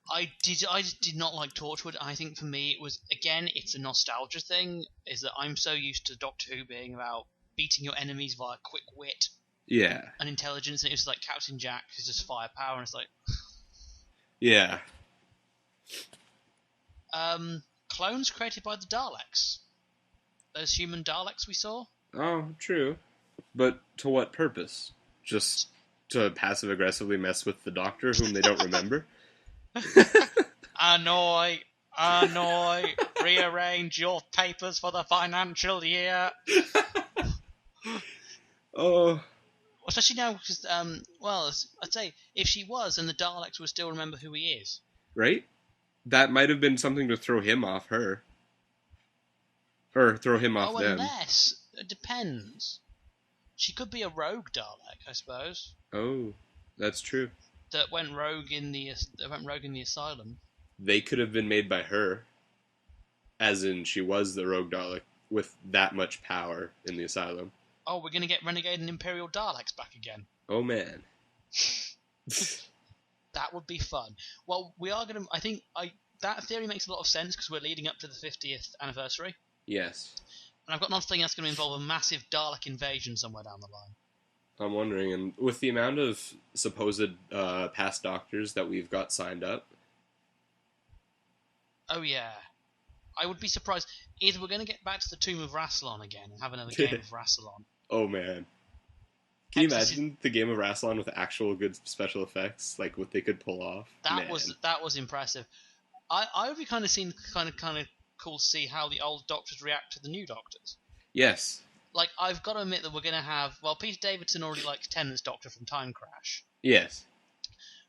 I did not like Torchwood. I think for me it was, again, it's a nostalgia thing. Is that I'm so used to Doctor Who being about beating your enemies via quick wit. Yeah. And intelligence, and it was like Captain Jack, who's just firepower, and it's like... Yeah. Clones created by the Daleks. Those human Daleks we saw? Oh, true. But to what purpose? Just to passive-aggressively mess with the Doctor, whom they don't remember? Annoy, rearrange your papers for the financial year. Oh, Especially now, because, well, I'd say if she was, then the Daleks would still remember who he is. right? That might have been something to throw him off her. Or throw him off Oh, them. unless it depends. She could be a rogue Dalek, I suppose. Oh, that's true. That went rogue in the asylum. They could have been made by her. As in, she was the rogue Dalek with that much power in the asylum. Oh, we're gonna get Renegade and Imperial Daleks back again. Oh, man. That would be fun. Well, we are gonna. I think that theory makes a lot of sense because we're leading up to the 50th anniversary. Yes. And I've got another thing that's going to involve a massive Dalek invasion somewhere down the line. I'm wondering, and with the amount of supposed past doctors that we've got signed up. Oh, yeah. I would be surprised. Either we're going to get back to the Tomb of Rassilon again and have another game of Rassilon. Oh, man. Can you imagine the game of Rassilon with actual good special effects? Like, what they could pull off? That was impressive. I would be kind of cool to see how the old Doctors react to the new Doctors. Yes. Like, I've got to admit that we're going to have... Well, Peter Davidson already likes Tennant's Doctor from Time Crash. Yes.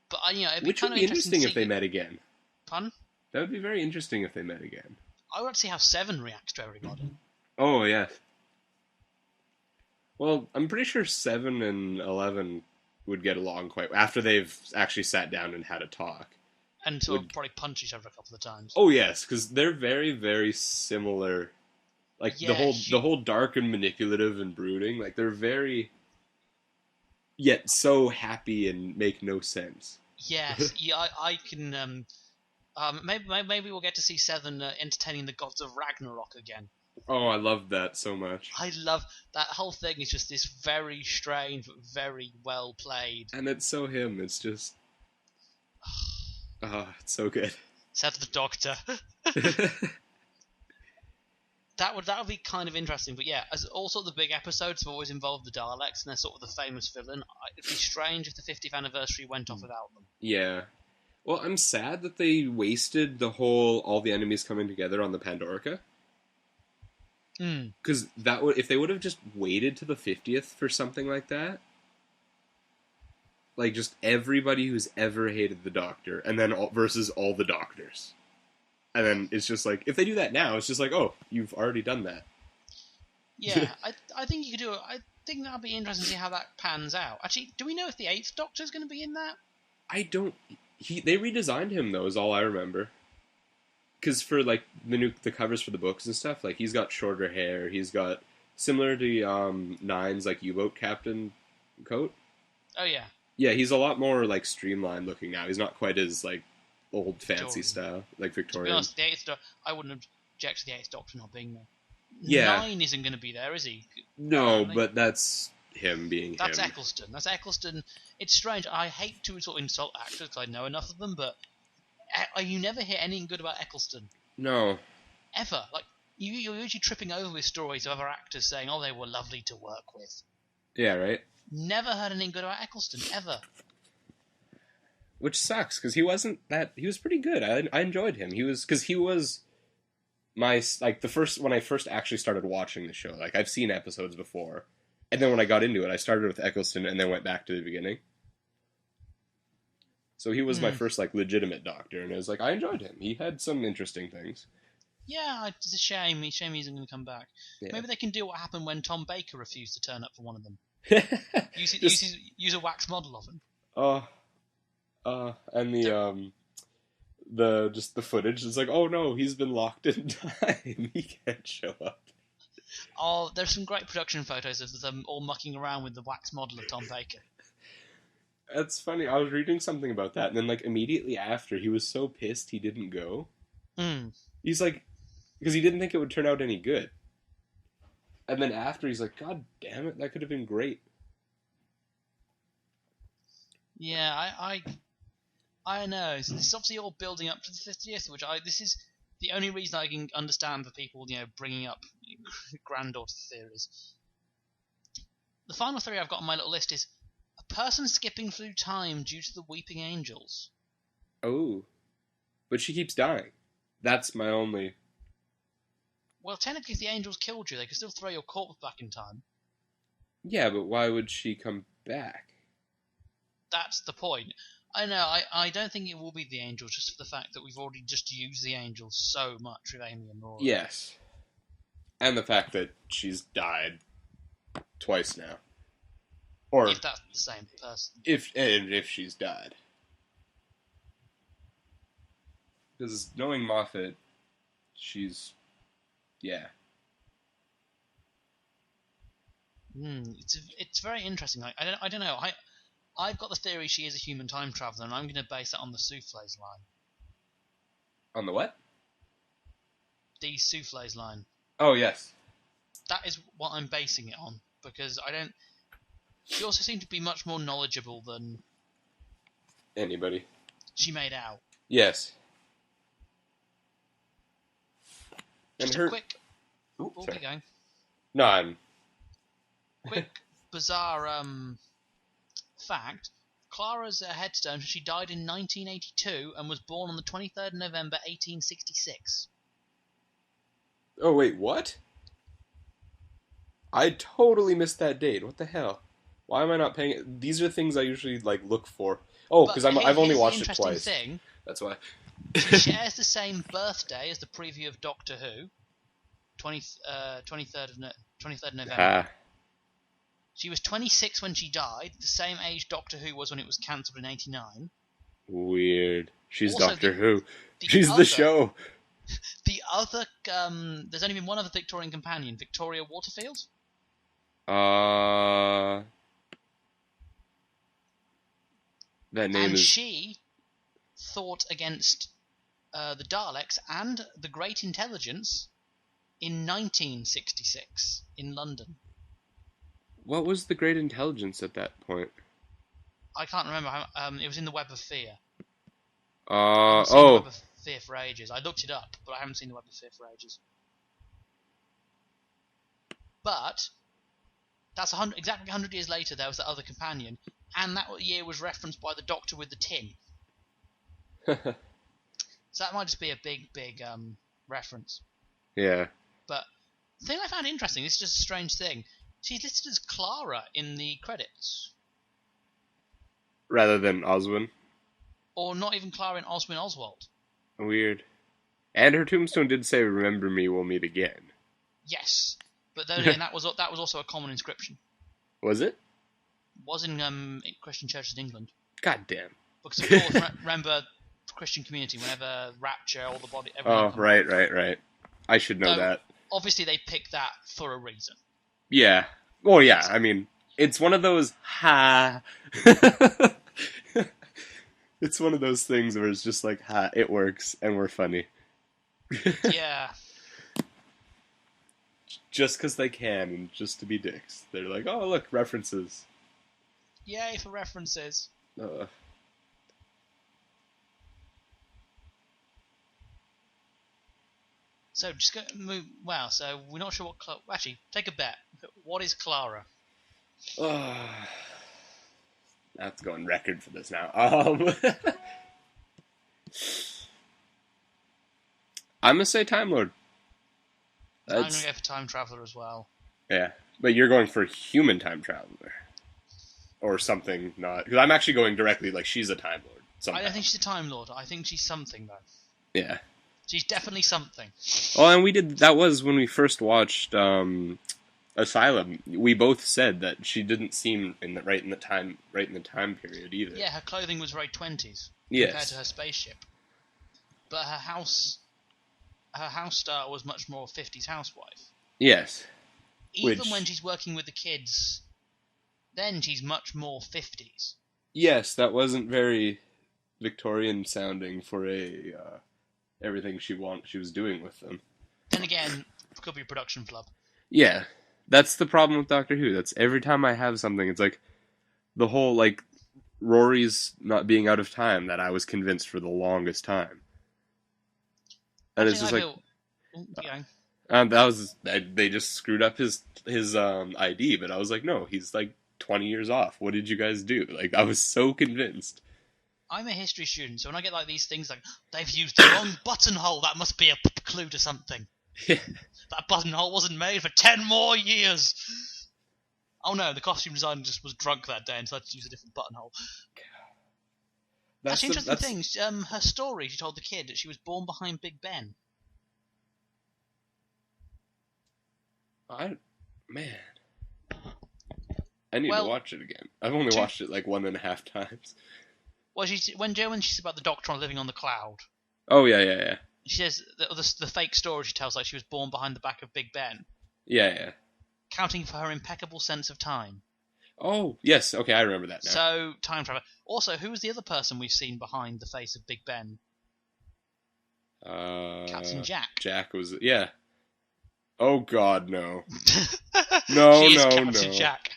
But, it'd be Which kind would of be interesting if they met again. Pardon? That would be very interesting if they met again. I would like to see how Seven reacts to everybody. Oh, yeah. Well, I'm pretty sure 7 and 11 would get along quite... After they've actually sat down and had a talk. And so would probably punch each other a couple of times. Oh, yes, because they're very, very similar. Like, the whole dark and manipulative and brooding, like, they're very... Yet so happy and make no sense. Yes, yeah, I can... maybe we'll get to see Seven entertaining the gods of Ragnarok again. Oh, I love that so much. I love that whole thing. Is just this very strange, but very well played. And it's so him. It's just... Oh, it's so good. Said the Doctor. That would be kind of interesting, but yeah, as also the big episodes have always involved the Daleks, and they're sort of the famous villain. It'd be strange if the 50th anniversary went off without them. Yeah. Well, I'm sad that they wasted all the enemies coming together on the Pandorica. Because if they would have just waited to the 50th for something like that, like just everybody who's ever hated the Doctor, and then versus all the Doctors. And then it's just like, if they do that now, it's just like, oh, you've already done that. Yeah, I think you could do it. I think that would be interesting to see how that pans out. Actually, do we know if the 8th Doctor is going to be in that? I don't... They redesigned him, though, is all I remember. Because for, like, the covers for the books and stuff, like, he's got shorter hair, he's got... Similar to Nine's, like, U-boat captain coat. Oh, yeah. Yeah, he's a lot more, like, streamlined looking now. He's not quite as, like, old fancy Victorian style, like Victorian. To be honest, the 8th Doctor, I wouldn't object to the 8th Doctor not being there. Yeah. 9 isn't going to be there, is he? No, but that's him being That's him. Eccleston. That's Eccleston. It's strange. I hate to sort of insult actors because I know enough of them, but you never hear anything good about Eccleston. No. Ever. Like, you're usually tripping over with stories of other actors saying, oh, they were lovely to work with. Yeah, right? Never heard anything good about Eccleston, ever. Which sucks, because he was pretty good. I enjoyed him. He was my, like, when I first actually started watching the show. Like, I've seen episodes before. And then when I got into it, I started with Eccleston and then went back to the beginning. So he was my first, like, legitimate Doctor, and it was like, I enjoyed him. He had some interesting things. Yeah, it's a shame. It's a shame he isn't going to come back. Yeah. Maybe they can do what happened when Tom Baker refused to turn up for one of them. Use a wax model of him. And the footage is like, oh no, he's been locked in time. He can't show up. Oh, there's some great production photos of them all mucking around with the wax model of Tom Baker. That's funny. I was reading something about that, and then, like, immediately after, he was so pissed he didn't go. He's like, because he didn't think it would turn out any good. And then after, he's like, God damn it, that could have been great. Yeah, I know. So this is obviously all building up to the 50th, this is the only reason I can understand for people, bringing up granddaughter theories. The final theory I've got on my little list is a person skipping through time due to the weeping angels. Oh. But she keeps dying. That's my only... Well, technically, if the angels killed you, they could still throw your corpse back in time. Yeah, but why would she come back? That's the point. I know. I don't think it will be the Angels, just for the fact that we've already just used the Angels so much with Amy and Laura. Yes. And the fact that she's died twice now. Or If that's the same person. if she's died. Because knowing Moffat, she's... yeah. It's very interesting. I don't know. I've got the theory she is a human time traveler, and I'm going to base it on the Souffle's line. On the what? The Souffle's line. Oh, yes. That is what I'm basing it on, because I don't... She also seemed to be much more knowledgeable than... Anybody. she made out. Yes. Just and her... a quick... Ooh, we'll sorry. be going. No, I'm... Quick, bizarre fact. Clara's headstone, she died in 1982 and was born on the 23rd of November 1866. Oh, wait, what? I totally missed that date. What the hell? Why am I not paying... These are things I usually, look for. Oh, because I've only watched it twice. Thing, That's why. she shares the same birthday as the preview of Doctor Who. 23rd of November. Ah. She was 26 when she died, the same age Doctor Who was when it was cancelled in 89. Weird. She's Also, Doctor Who. The She's other, the show. The other, there's only been one other Victorian companion, Victoria Waterfield. That name and is... she fought against the Daleks and the Great Intelligence in 1966 in London. What was the Great Intelligence at that point? I can't remember. It was in the Web of Fear. The Web of Fear for ages. I looked it up, but I haven't seen the Web of Fear for ages. But that's exactly 100 years later. There was the other companion, and that year was referenced by the Doctor with the tin. So that might just be a big reference. Yeah. But the thing I found interesting, this is just a strange thing, she's listed as Clara in the credits. Rather than Oswin. Or not even Clara in Oswin Oswald. Weird. And her tombstone did say, "Remember me, we'll meet again." Yes. But then again, that was also a common inscription. Was it? Was in Christian churches in England. God damn. Because of course, remember Christian community, whenever rapture or the body... Right. I should know that. Obviously they picked that for a reason. Yeah. Well, yeah, I mean, it's one of those, It's one of those things where it's just like, it works, and we're funny. Yeah. Just because they can, and just to be dicks. They're like, oh, look, references. Yay for references. So just move. Wow. So we're not sure what. Actually, take a bet. What is Clara? That's going record for this now. I'm gonna say Time Lord. I'm gonna go for time traveler as well. Yeah, but you're going for human time traveler, or something not? Because I'm actually going directly like she's a Time Lord. Somehow. I don't think she's a Time Lord. I think she's something though. Yeah. She's definitely something. Oh, and that was when we first watched Asylum. We both said that she didn't seem right in the time period either. Yeah, her clothing was very 20s compared to her spaceship. But her house star was much more 50s housewife. Yes. Even when she's working with the kids, then she's much more 50s. Yes, that wasn't very Victorian sounding for everything she was doing with them. Then again, it could be a production flub. Yeah, that's the problem with Doctor Who. That's every time I have something, it's like the whole Rory's not being out of time that I was convinced for the longest time. And it's just they just screwed up his ID, but I was like, no, he's 20 years off. What did you guys do? I was so convinced. I'm a history student, so when I get these things they've used the wrong buttonhole, that must be a clue to something. Yeah. That buttonhole wasn't made for 10 more years. Oh no, the costume designer just was drunk that day and decided to use a different buttonhole. That's interesting things. Her story, she told the kid that she was born behind Big Ben. Man. I need to watch it again. I've only watched it like 1.5 times. Well, when she's about the Doctor living on the cloud. Oh, yeah. She says the fake story she tells, like she was born behind the back of Big Ben. Yeah. Counting for her impeccable sense of time. Oh, yes. Okay, I remember that now. So, time travel. Also, who was the other person we've seen behind the face of Big Ben? Captain Jack. Jack was... Yeah. Oh, God, no. No, she is Captain Jack.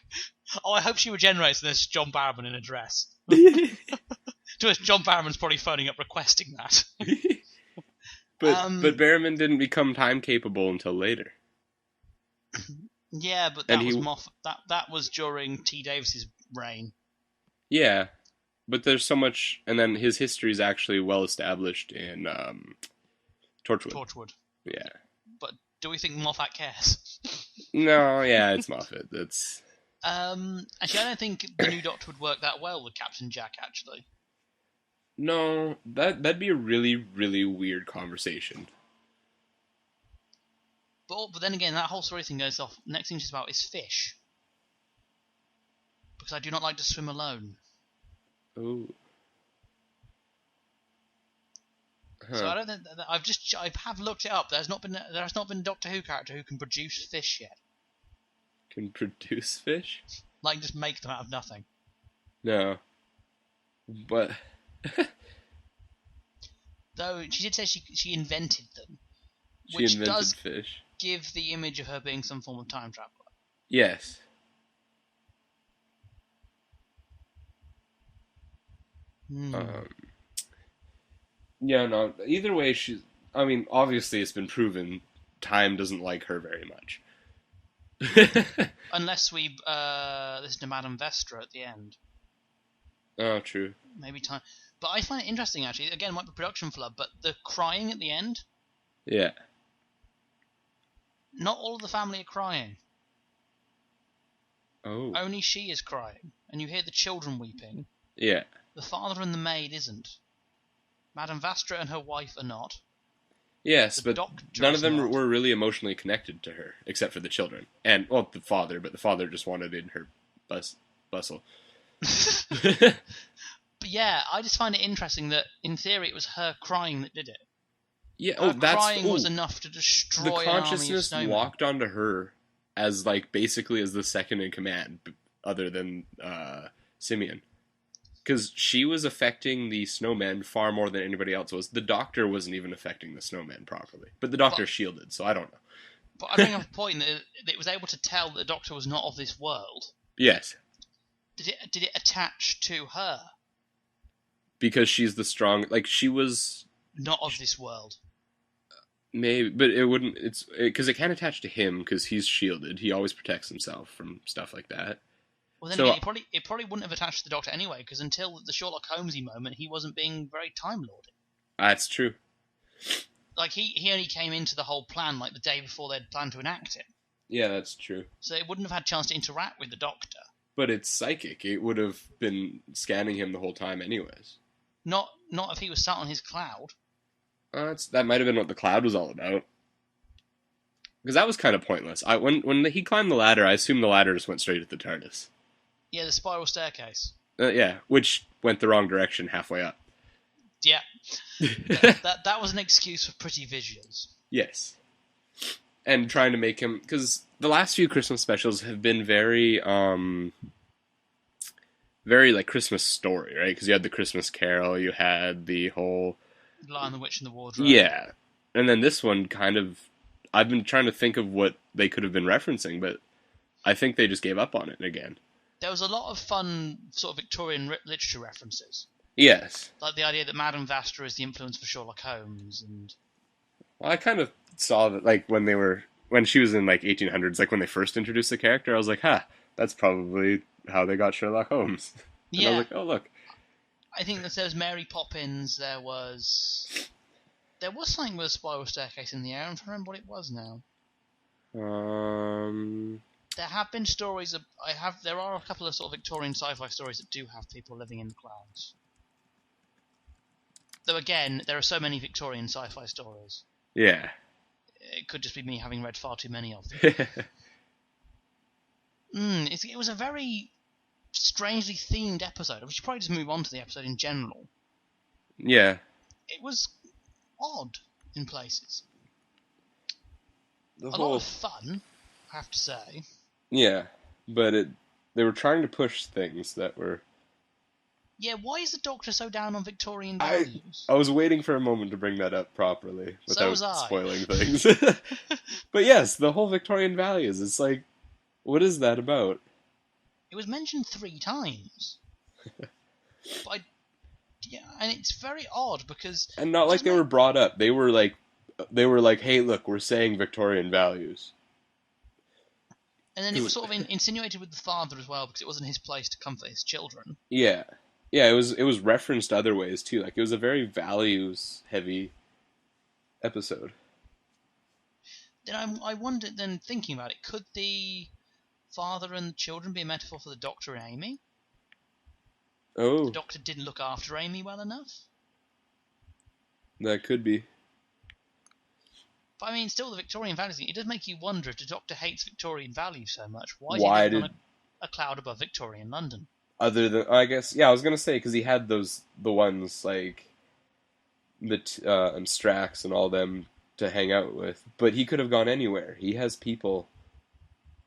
Oh, I hope she regenerates and there's John Barrowman in a dress. To us, John Barrowman's probably phoning up requesting that. But Barrowman didn't become time capable until later. Yeah, but that was Moffat. That was during T. Davis's reign. Yeah, but there's so much, and then his history is actually well established in Torchwood. Yeah. But do we think Moffat cares? No, yeah, it's Moffat. It's actually, I don't think the new Doctor would work that well with Captain Jack. Actually, no, that'd be a really, really weird conversation. But then again, that whole story thing goes off. Next thing she's about is fish. Because I do not like to swim alone. Oh. Huh. So I don't think I have looked it up. There has not been a Doctor Who character who can produce fish yet. Can produce fish? Like just make them out of nothing. No. But though she did say she invented them. She invented fish. Give the image of her being some form of time traveler. Yes. Yeah, no. Either way, obviously it's been proven time doesn't like her very much. Unless we listen to Madame Vestra at the end. Oh, true. Maybe time. But I find it interesting, actually. Again, it might be production flub, but the crying at the end. Yeah. Not all of the family are crying. Oh. Only she is crying, and you hear the children weeping. Yeah. The father and the maid isn't. Madame Vastra and her wife are not. Yes, but none of them were really emotionally connected to her, except for the children. And, well, the father, but the father just wanted in her bustle. But yeah, I just find it interesting that, in theory, it was her crying that did it. Yeah, crying was enough to destroy the consciousness an army of snowmen. Walked onto her as, basically as the second in command, other than Simeon. Because she was affecting the snowmen far more than anybody else was. The Doctor wasn't even affecting the snowmen properly. But the Doctor shielded, so I don't know. But I bring up a point that it was able to tell that the Doctor was not of this world. Yes. Did it attach to her? Because she's the strong... she was... Not of this world. Maybe, but it wouldn't... Because it can attach to him, because he's shielded. He always protects himself from stuff like that. Well, then again, it probably wouldn't have attached to the Doctor anyway, because until the Sherlock Holmesy moment, he wasn't being very Time Lorded. That's true. He only came into the whole plan the day before they'd planned to enact it. Yeah, that's true. So it wouldn't have had a chance to interact with the Doctor. But it's psychic. It would have been scanning him the whole time anyways. Not if he was sat on his cloud. That might have been what the cloud was all about. Because that was kind of pointless. When he climbed the ladder, I assumed the ladder just went straight at the TARDIS. Yeah, the spiral staircase. Yeah, which went the wrong direction halfway up. Yeah. that was an excuse for pretty visuals. Yes. And trying to make him... Because the last few Christmas specials have been very Christmas Story, right? Because you had the Christmas Carol, you had the whole... Lion, the Witch, and the Wardrobe. Yeah. And then this one kind of... I've been trying to think of what they could have been referencing, but I think they just gave up on it again. There was a lot of fun sort of Victorian literature references. Yes. Like the idea that Madame Vastra is the influence for Sherlock Holmes, and... Well, I kind of saw that, when she was in, 1800s, when they first introduced the character, I was like, that's probably how they got Sherlock Holmes. And yeah. I was like, oh, look. I think that there was Mary Poppins, there was something with a spiral staircase in the air, I'm trying to remember what it was now. There have been stories of there are a couple of sort of Victorian sci-fi stories that do have people living in the clouds. Though again, there are so many Victorian sci-fi stories. Yeah. It could just be me having read far too many of them. It was a very strangely themed episode. We should probably just move on to the episode in general. Yeah. It was odd in places. A lot of fun, I have to say. Yeah, but they were trying to push things that were... Yeah, why is the Doctor so down on Victorian values? I was waiting for a moment to bring that up properly without spoiling things. But yes, the whole Victorian values, it's like, what is that about? It was mentioned 3 times. But and it's very odd because... And not like they were brought up. They were like, hey, look, we're saying Victorian values. And then it was sort of insinuated with the father as well, because it wasn't his place to comfort his children. Yeah. Yeah, it was referenced other ways too. Like, it was a very values-heavy episode. Then I wondered, then thinking about it, could the father and children be a metaphor for the Doctor and Amy? Oh. The Doctor didn't look after Amy well enough? That could be. But I mean, still, the Victorian values thing, it does make you wonder if the Doctor hates Victorian values so much. Why did he live on a cloud above Victorian London? Other than, I guess, yeah, I was going to say, because he had the ones, like, and Strax and all them to hang out with. But he could have gone anywhere. He has people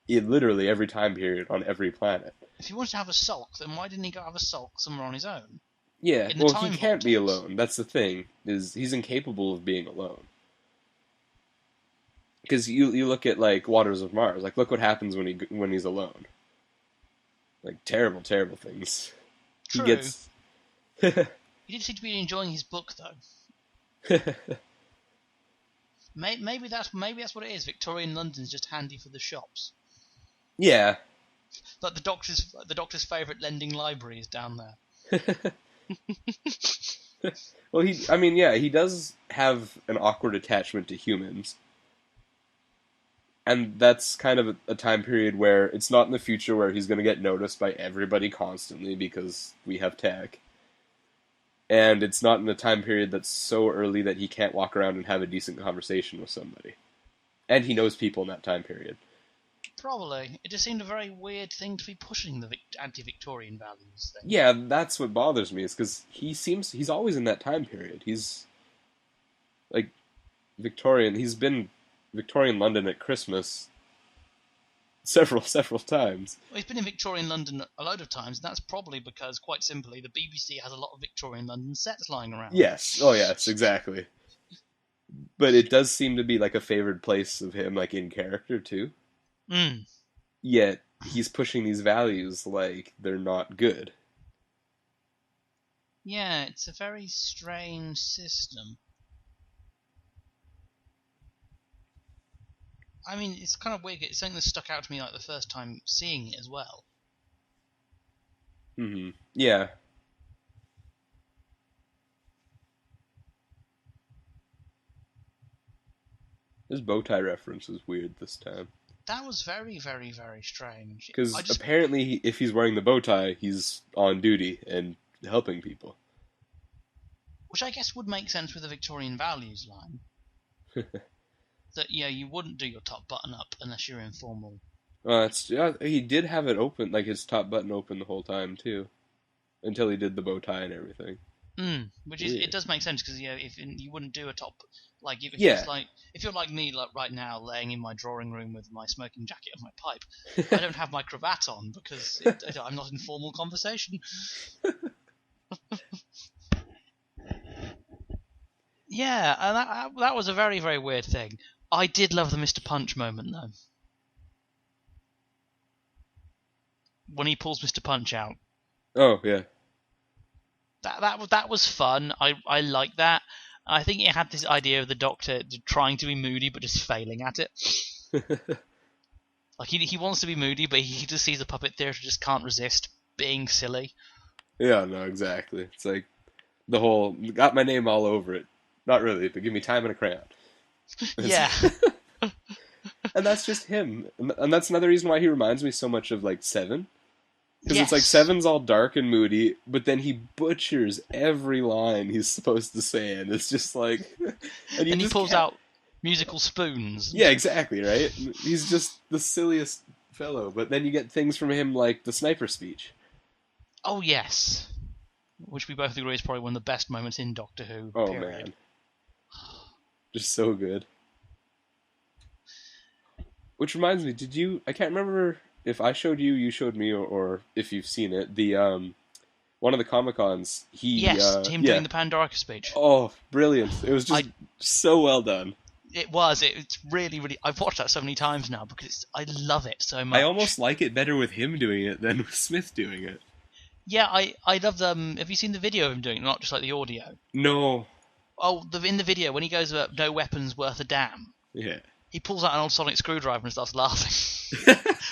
in literally every time period on every planet. If he wanted to have a sulk, then why didn't he go have a sulk somewhere on his own? Yeah, well, he can't be alone. That's the thing, is he's incapable of being alone. Because you look at, like, Waters of Mars, like, look what happens when he's alone. Like, terrible, terrible things. True. He gets... He did seem to be enjoying his book, though. Maybe that's what it is. Victorian London's just handy for the shops. Yeah. Like the Doctor's favourite lending library is down there. Well, he does have an awkward attachment to humans. And that's kind of a time period where it's not in the future where he's going to get noticed by everybody constantly because we have tech. And it's not in the time period that's so early that he can't walk around and have a decent conversation with somebody. And he knows people in that time period. Probably. It just seemed a very weird thing to be pushing the anti-Victorian values thing. Yeah, that's what bothers me, is because he's always in that time period. He's, like, Victorian. He's been Victorian London at Christmas several times. Well, he's been in Victorian London a load of times, and that's probably because, quite simply, the BBC has a lot of Victorian London sets lying around. Yes. Oh, yes, exactly. But it does seem to be, like, a favored place of him, like, in character, too. Yet, he's pushing these values like they're not good. Yeah, it's a very strange system. I mean, it's kind of weird. It's something that stuck out to me like the first time seeing it as well. Mm-hmm. Yeah. His bow tie reference was weird this time. That was very, very, very strange. Because apparently, if he's wearing the bow tie, he's on duty and helping people. Which I guess would make sense with the Victorian values line. That, you wouldn't do your top button up unless you're informal. He did have it open, like his top button open the whole time, too. Until he did the bow tie and everything. Which is, it does make sense, because if you wouldn't do a top, like if you're like me, like right now, laying in my drawing room with my smoking jacket and my pipe, I don't have my cravat on because I'm not in formal conversation. Yeah, and that was a very, very weird thing. I did love the Mr. Punch moment though, when he pulls Mr. Punch out. Oh yeah. That was fun. I like that. I think it had this idea of the Doctor trying to be moody but just failing at it. Like he wants to be moody, but he just sees the puppet theatre, just can't resist being silly. Yeah, no, exactly. It's like the whole got my name all over it. Not really, but give me time and a crayon. Yeah. And And that's just him. And that's another reason why he reminds me so much of, like, Seven. Because it's like Yes. Seven's all dark and moody, but then he butchers every line he's supposed to say, and it's just like... And he just pulls can't- out musical spoons. Yeah, exactly, right? He's just the silliest fellow, but then you get things from him like the sniper speech. Oh, yes. Which we both agree is probably one of the best moments in Doctor Who, Oh, period. man. Just so good. Which reminds me, did you... I can't remember if I showed you, you showed me, or if you've seen it. The, one of the Comic-Cons, Yes, him doing the Pandorica speech. Oh, brilliant. It was just so well done. It was. It's really, really... I've watched that so many times now because I love it so much. I almost like it better with him doing it than with Smith doing it. Yeah, I love them. Have you seen the video of him doing it, not just like the audio? No. Oh, in the video, when he goes about no weapons worth a damn, Yeah. he pulls out an old sonic screwdriver and starts laughing.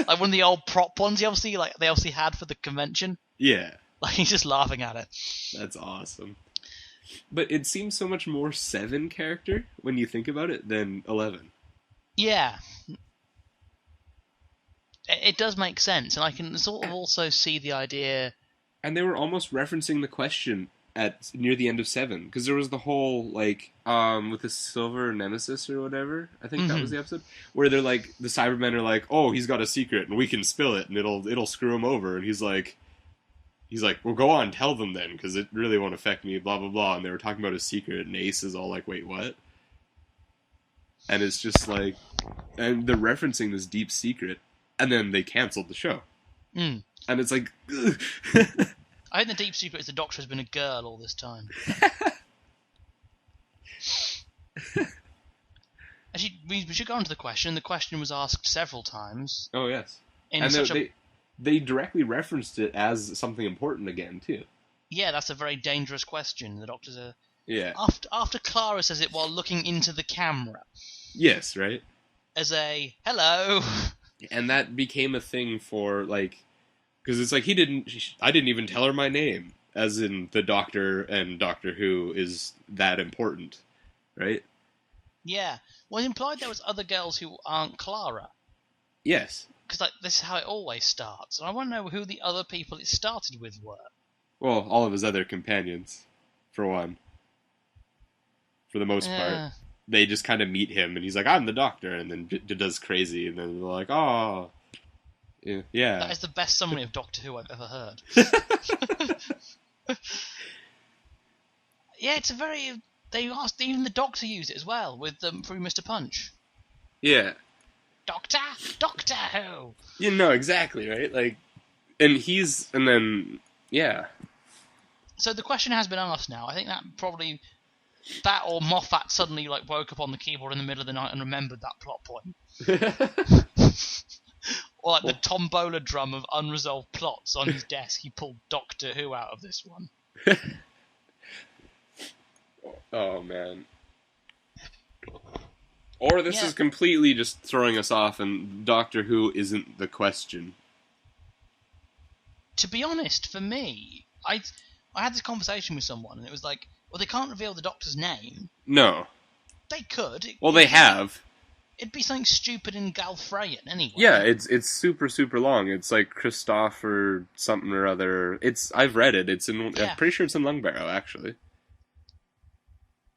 Like one of the old prop ones they obviously had for the convention. Yeah. Like he's just laughing at it. That's awesome. But it seems so much more 7 character when you think about it than 11. Yeah. It does make sense, and I can sort of also see the idea... And they were almost referencing the question at near the end of 7, because there was the whole, like, with the Silver Nemesis or whatever, I think that was the episode, where they're like, the Cybermen are like, oh, he's got a secret, and we can spill it, and it'll screw him over, and he's like, well, go on, tell them then, because it really won't affect me, blah, blah, blah, and they were talking about his secret, and Ace is all like, wait, what? And it's just like, and they're referencing this deep secret, and then they canceled the show. Mm. And it's like, I think the deep secret is the Doctor has been a girl all this time. Actually, we should go on to the question. The question was asked several times. Oh, yes. And they directly referenced it as something important again, too. Yeah, that's a very dangerous question. The Doctor's a... Yeah. After Clara says it while looking into the camera. Yes, right? As a, hello. And that became a thing for, like... Because it's like, I didn't even tell her my name. As in, the Doctor and Doctor Who is that important. Right? Yeah. Well, it implied there was other girls who aren't Clara. Yes. Because like, this is how it always starts. And I want to know who the other people it started with were. Well, all of his other companions, for one. For the most part. They just kind of meet him, and he's like, I'm the Doctor, and then does crazy, and then they're like, oh... Yeah. That is the best summary of Doctor Who I've ever heard. Yeah, it's a very... They asked, even the Doctor used it as well, with through Mr. Punch. Yeah. Doctor Who! You know, exactly, right? Like, and then, yeah. So the question has been asked now. I think that probably... That or Moffat suddenly like woke up on the keyboard in the middle of the night and remembered that plot point. Or like the tombola drum of unresolved plots on his desk, he pulled Doctor Who out of this one. Oh, man. Or this is completely just throwing us off and Doctor Who isn't the question. To be honest, for me, I had this conversation with someone and it was like, well, they can't reveal the Doctor's name. No. They could. They have. It'd be something stupid in Galfreyan anyway. Yeah, it's super, super long. It's like Christoph or something or other. I've read it. I'm pretty sure it's in Lungbarrow, actually.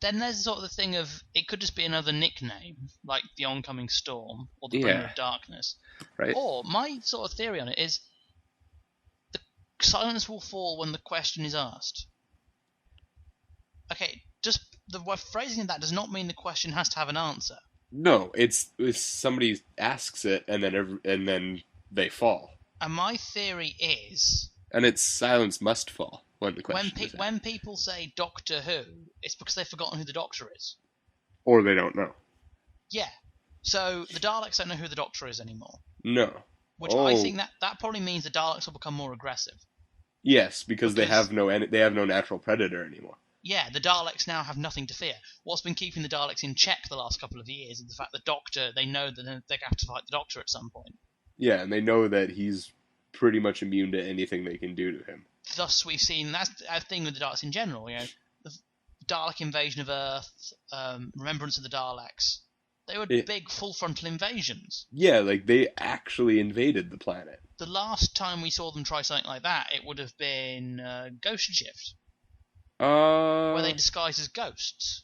Then there's sort of the thing of, it could just be another nickname, like the Oncoming Storm, or the Bringer of Darkness. Right. Or, my sort of theory on it is, the silence will fall when the question is asked. Okay, just the phrasing of that does not mean the question has to have an answer. No, it's somebody asks it and then they fall. And my theory is... And it's silence must fall when the question is asked. When people say Doctor Who, it's because they've forgotten who the Doctor is. Or they don't know. Yeah. So the Daleks don't know who the Doctor is anymore. No. Which I think that probably means the Daleks will become more aggressive. Yes, because they have no natural predator anymore. Yeah, the Daleks now have nothing to fear. What's been keeping the Daleks in check the last couple of years is the fact that they know that they have to fight the Doctor at some point. Yeah, and they know that he's pretty much immune to anything they can do to him. Thus, we've seen, that's a thing with the Daleks in general, the Dalek invasion of Earth, Remembrance of the Daleks, They were big, full frontal invasions. Yeah, like they actually invaded the planet. The last time we saw them try something like that, it would have been Ghost Shift, where they disguise as ghosts.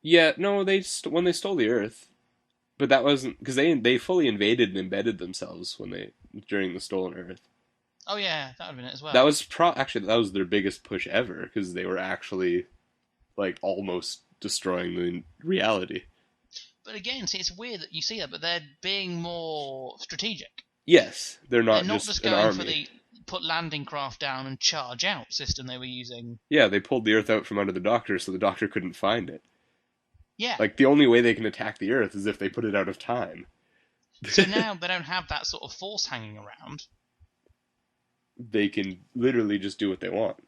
Yeah, no, when they stole the Earth, but that wasn't because they fully invaded and embedded themselves during the stolen Earth. Oh yeah, that would have been it as well. That was actually that was their biggest push ever because they were actually like almost destroying the reality. But again, see, it's weird that you see that, but they're being more strategic. Yes, they're not just going for the put landing craft down and charge out system they were using. Yeah, they pulled the Earth out from under the Doctor so the Doctor couldn't find it. Yeah. Like, the only way they can attack the Earth is if they put it out of time. So now they don't have that sort of force hanging around. They can literally just do what they want.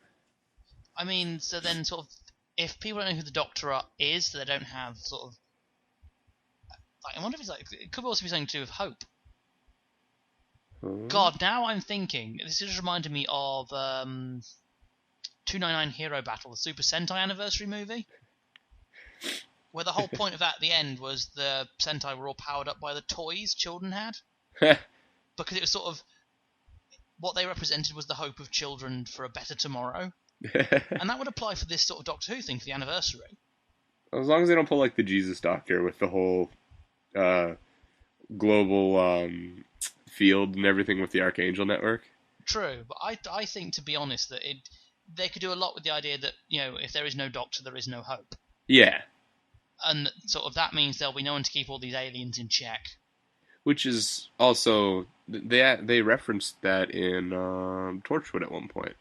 I mean, so then sort of, if people don't know who the Doctor is, they don't have sort of... Like, I wonder if it's like... It could also be something to do with hope. God, now I'm thinking... This just reminded me of 299 Hero Battle, the Super Sentai anniversary movie. Where the whole point of that at the end was the Sentai were all powered up by the toys children had. Because it was sort of... What they represented was the hope of children for a better tomorrow. And that would apply for this sort of Doctor Who thing for the anniversary. As long as they don't pull like the Jesus Doctor with the whole global field and everything with the Archangel network. True, but I think, to be honest, that they could do a lot with the idea that, you know, if there is no Doctor, there is no hope. Yeah. And sort of that means there'll be no one to keep all these aliens in check. Which is also... They referenced that in Torchwood at one point.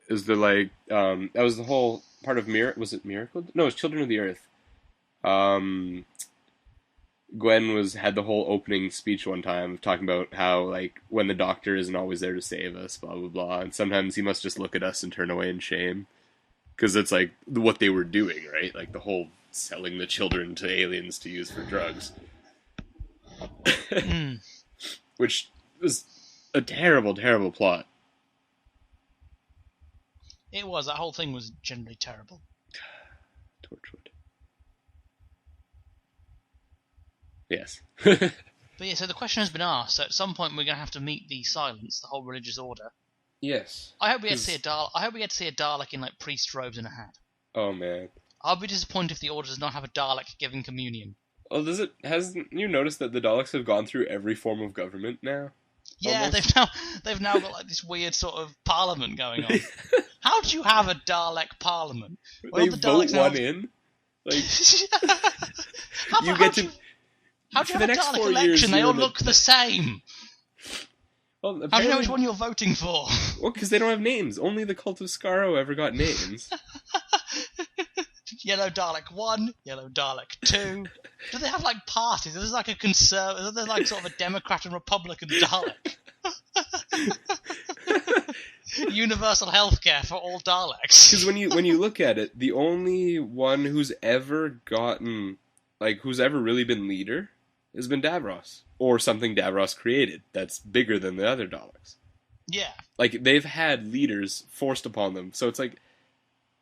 Is the like... that was the whole part of Was it Miracle? No, it was Children of the Earth. Gwen had the whole opening speech one time talking about how, like, when the Doctor isn't always there to save us, blah, blah, blah. And sometimes he must just look at us and turn away in shame. Because it's, like, what they were doing, right? Like, the whole selling the children to aliens to use for drugs. Which was a terrible, terrible plot. It was. That whole thing was generally terrible. Torchwood. Yes. But yeah, so the question has been asked. So at some point we're going to have to meet the Silence, the whole religious order. Yes. I hope we get to see a Dalek. I hope we get to see a Dalek in like priest robes and a hat. Oh man. I'll be disappointed if the order does not have a Dalek giving communion. Oh, hasn't you noticed that the Daleks have gone through every form of government now? Yeah, almost? they've now got like this weird sort of parliament going on. How do you have a Dalek parliament? They vote one in. Like how do you have a Dalek election? They all look the same. Well, how do you know which one you're voting for? Well, because they don't have names. Only the Cult of Skaro ever got names. Yellow Dalek 1, Yellow Dalek 2. Do they have like parties? Is there like a conservative? Is there like sort of a Democrat and Republican Dalek? Universal healthcare for all Daleks. Because when you look at it, the only one who's ever really been leader has been Davros, or something Davros created that's bigger than the other Daleks. Yeah. Like they've had leaders forced upon them, so it's like.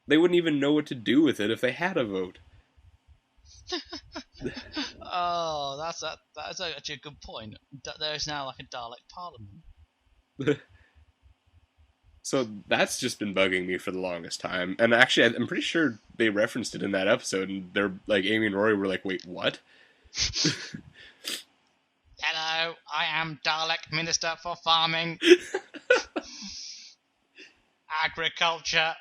They wouldn't even know what to do with it if they had a vote. Oh, that's actually a good point. There's now like a Dalek parliament. So that's just been bugging me for the longest time. And actually, I'm pretty sure they referenced it in that episode, and they're like, Amy and Rory were like, wait, what? Hello, I am Dalek Minister for Farming. Agriculture.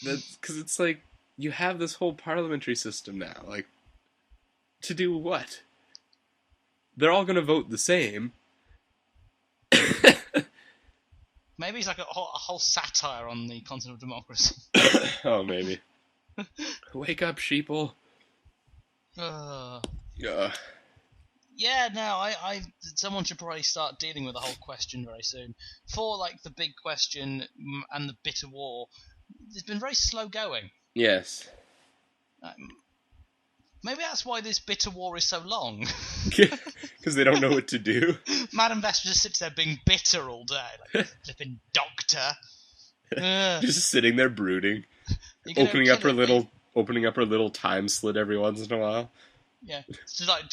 That's because it's like you have this whole parliamentary system now. Like, to do what? They're all going to vote the same. Maybe it's like a whole satire on the concept of democracy. Oh, maybe. Wake up, sheeple. Yeah, no, someone should probably start dealing with the whole question very soon. For, like, the big question and the bitter war, it's been very slow going. Yes. Maybe that's why this bitter war is so long. Because they don't know what to do. Madam Vesper just sits there being bitter all day. Like, flipping doctor. Just sitting there brooding. Opening up her little opening up her little time slit every once in a while. Yeah, it's just like,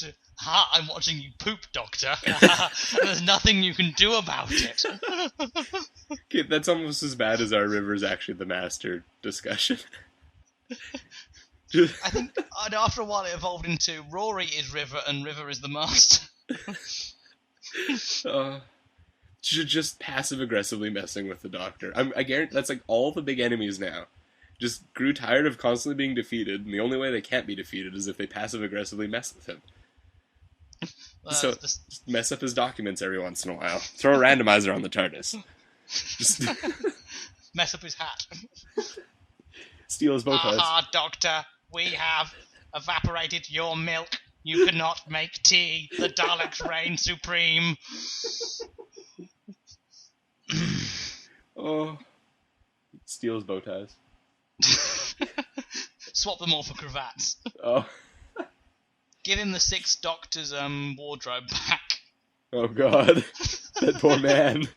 I'm watching you poop, Doctor. There's nothing you can do about it. Okay, that's almost as bad as our River's actually the master discussion. I think after a while it evolved into Rory is River and River is the master. Just passive-aggressively messing with the Doctor. I guarantee that's like all the big enemies now. Just grew tired of constantly being defeated, and the only way they can't be defeated is if they passive-aggressively mess with him. So, just mess up his documents every once in a while. Throw a randomizer on the TARDIS. Just mess up his hat. Steal his bow ties. Aha, Doctor, we have evaporated your milk. You cannot make tea. The Daleks reign supreme. Oh. Steal his bow ties. Swap them all for cravats. Oh. Give him the 6 Doctor's wardrobe back. Oh God. That poor man.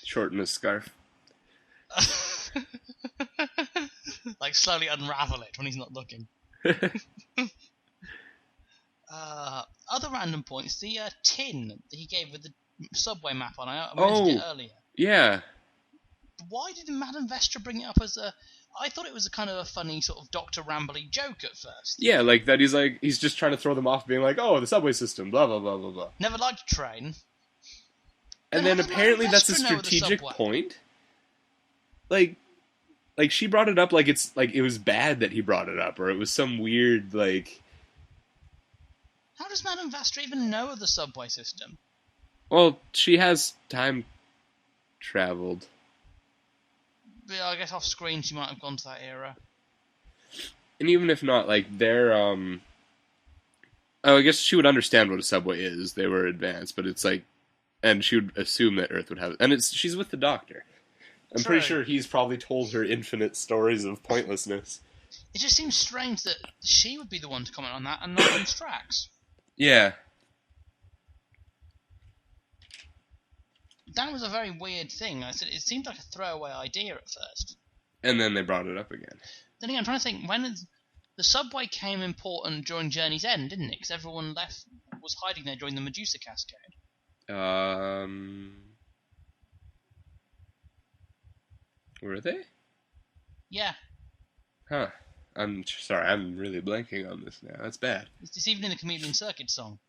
Shorten his scarf. Like slowly unravel it when he's not looking. Other random points. The tin that he gave with the subway map on. I mentioned it earlier. Yeah. Why did Madame Vestra bring it up as a... I thought it was a kind of a funny sort of Dr. Rambly joke at first. Yeah, like that he's just trying to throw them off being like, oh, the subway system, blah, blah, blah, blah, blah. Never liked a train. And then apparently that's a strategic point. Like she brought it up like it's like it was bad that he brought it up, or it was some weird, like... How does Madame Vestra even know of the subway system? Well, she has time traveled. Yeah, I guess off screen she might have gone to that era. And even if not, like, they're, Oh, I guess she would understand what a subway is. They were advanced, but it's like... And she would assume that Earth would have it. And she's with the Doctor. I'm pretty sure he's probably told her infinite stories of pointlessness. It just seems strange that she would be the one to comment on that and not on Strax. Yeah. That was a very weird thing. I said it seemed like a throwaway idea at first. And then they brought it up again. Then again, I'm trying to think, the subway came important during Journey's End, didn't it? Because everyone was hiding there during the Medusa Cascade. Were they? Yeah. Huh. I'm sorry, I'm really blanking on this now. That's bad. It's even in the Chameleon Circuit song.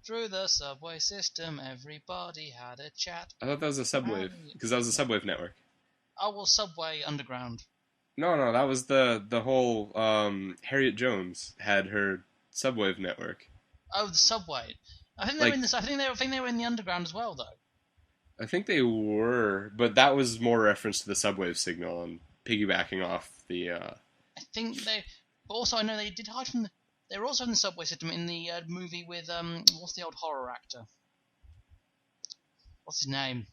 Through the subway system, everybody had a chat. I thought that was a Subwave, because that was a Subwave network. Oh, well, Subway Underground. No, that was the whole, Harriet Jones had her Subwave network. Oh, the Subway. I think they were in this. I think they were in the Underground as well, though. I think they were, but that was more reference to the Subwave signal and piggybacking off the... I think they... But also, I know they did hide from the... They were also in the subway system in the movie with... what's the old horror actor? What's his name?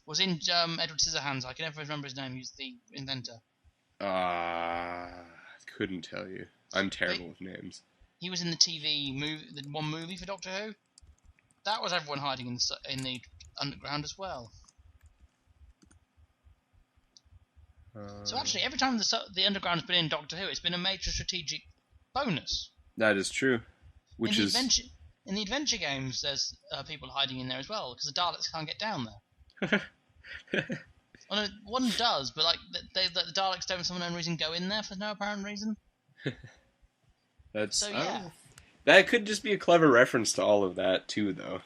Was in Edward Scissorhands. I can never remember his name. He's the inventor. Couldn't tell you. I'm terrible with names. He was in the TV movie, the one movie for Doctor Who. That was everyone hiding in the Underground as well. So actually, every time the Underground has been in Doctor Who, it's been a major strategic bonus. That is true. In the adventure games, there's people hiding in there as well, because the Daleks can't get down there. Well, no, one does, but like the Daleks don't, for some unknown reason, go in there for no apparent reason. So yeah. That could just be a clever reference to all of that, too, though.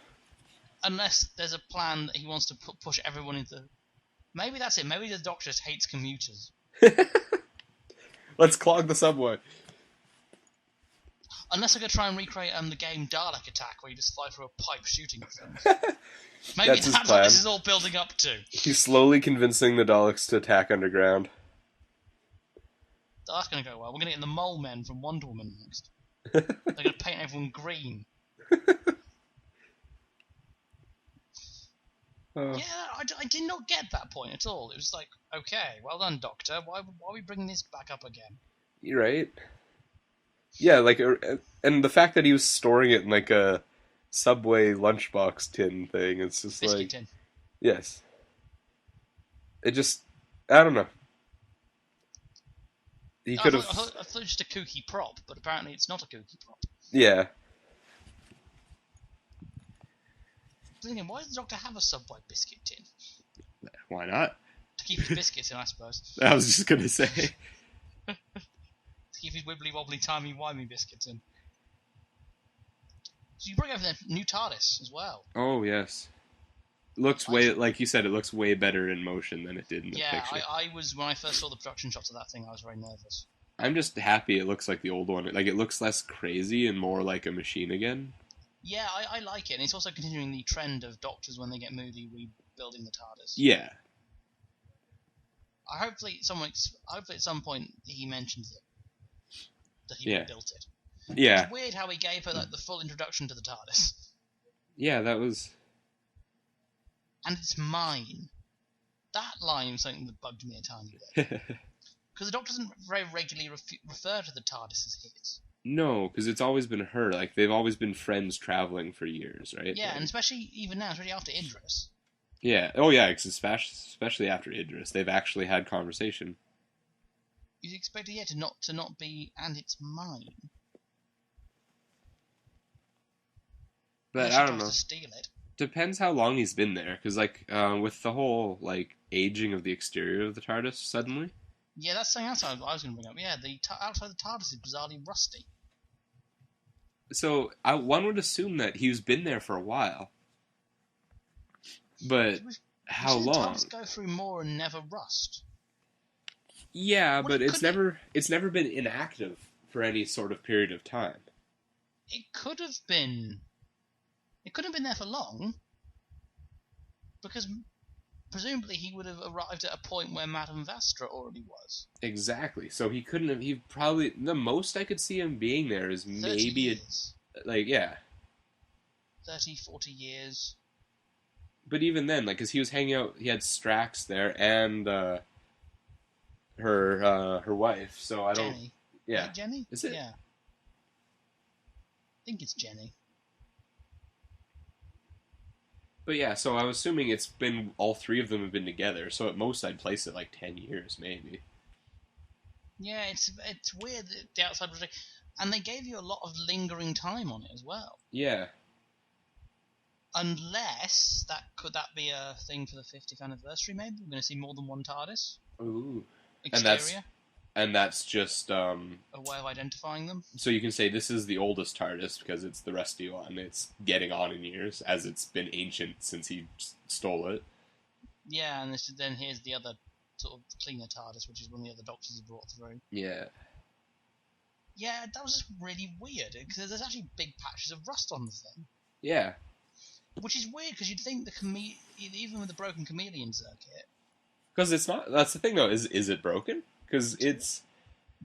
Unless there's a plan that he wants to push everyone into... Maybe that's it. Maybe the Doctor just hates commuters. Let's clog the subway. Unless I could try and recreate the game Dalek Attack, where you just fly through a pipe shooting things. Maybe that's what this is all building up to. He's slowly convincing the Daleks to attack underground. That's going to go well. We're going to get the Mole Men from Wonder Woman next. They're going to paint everyone green. Yeah, I did not get that point at all. It was like, okay, well done, Doctor. Why are we bringing this back up again? You're right. Yeah, like, and the fact that he was storing it in like a Subway lunchbox tin thing, it's just Biscuit like... tin. Yes. It just, I don't know. He could have. I thought it was just a kooky prop, but apparently it's not a kooky prop. Yeah. Thinking, why does the Doctor have a Subway biscuit tin? Why not? To keep his biscuits in, I suppose. I was just gonna say. To keep his wibbly wobbly timey wimey biscuits in. So you bring over the new TARDIS as well. Oh yes. Looks way, like you said, it looks way better in motion than it did in the picture. Yeah, I was, when I first saw the production shots of that thing, I was very nervous. I'm just happy it looks like the old one. Like, it looks less crazy and more like a machine again. Yeah, I like it, and it's also continuing the trend of Doctors when they get movie rebuilding the TARDIS. Yeah. Hopefully at some point he mentions it. That he rebuilt it. Yeah. It's weird how he gave her the full introduction to the TARDIS. Yeah, that was... And it's mine. That line was something that bugged me a tiny bit. Because the Doctor doesn't very regularly refer to the TARDIS as his. No, because it's always been her. Like, they've always been friends traveling for years, right? Yeah, like... and especially even now, especially after Idris. Yeah. Oh, yeah, especially after Idris. They've actually had conversation. You'd expect it, to not be, and it's mine. But I don't know. To steal it. Depends how long he's been there, because, like, with the whole, like, aging of the exterior of the TARDIS suddenly... Yeah, that's something else I was going to bring up. Yeah, the outside the TARDIS is bizarrely rusty. So, one would assume that he's been there for a while. But how long? The TARDIS go through more and never rust. Yeah, but it's never been inactive for any sort of period of time. It could have been... It couldn't have been there for long, because presumably he would have arrived at a point where Madame Vastra already was. Exactly. So he couldn't have... He probably... The most I could see him being there is maybe... Years. 30, 40 years. But even then, like, because he was hanging out... He had Strax there and her wife, so I don't... Jenny. Yeah. Is it Jenny? Is it? Yeah. I think it's Jenny. But yeah, so I'm assuming it's been, all three of them have been together, so at most I'd place it like 10 years, maybe. Yeah, it's weird, the outside project, and they gave you a lot of lingering time on it as well. Yeah. Unless, could that be a thing for the 50th anniversary, maybe? We're going to see more than one TARDIS? Ooh. Exterior? And that's just... a way of identifying them? So you can say this is the oldest TARDIS because it's the rusty one. It's getting on in years, as it's been ancient since he stole it. Yeah, and then here's the other sort of cleaner TARDIS, which is one of the other Doctors have brought through. Yeah. Yeah, that was just really weird, because there's actually big patches of rust on the thing. Yeah. Which is weird, because you'd think even with the broken chameleon circuit... Because it's not... That's the thing, though, is it broken? Because it's...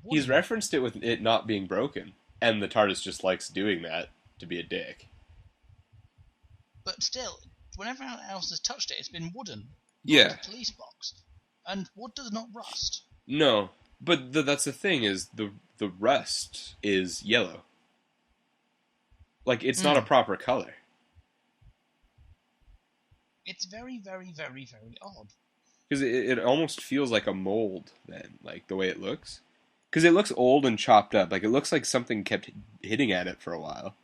He's referenced it with it not being broken, and the TARDIS just likes doing that to be a dick. But still, whenever else has touched it, it's been wooden. Yeah. Like a police box. And wood does not rust. No, but that's the thing, is the rust is yellow. Like, it's not a proper color. It's very, very, very, very odd. Because it almost feels like a mold, then, like, the way it looks. Because it looks old and chopped up. Like, it looks like something kept hitting at it for a while.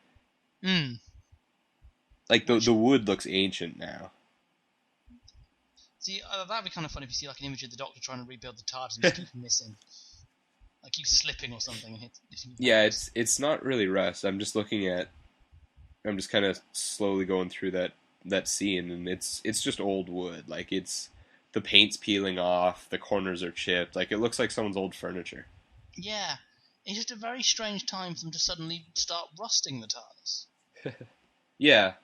Like, the wood looks ancient now. See, that'd be kind of funny if you see, like, an image of the Doctor trying to rebuild the TARDIS and just keeps missing. Like, keeps slipping or something and hitting. Yeah, it's not really rust. I'm just kind of slowly going through that scene, and it's just old wood. Like, the paint's peeling off, the corners are chipped, like, it looks like someone's old furniture. Yeah, it's just a very strange time for them to suddenly start rusting the TARDIS. Yeah,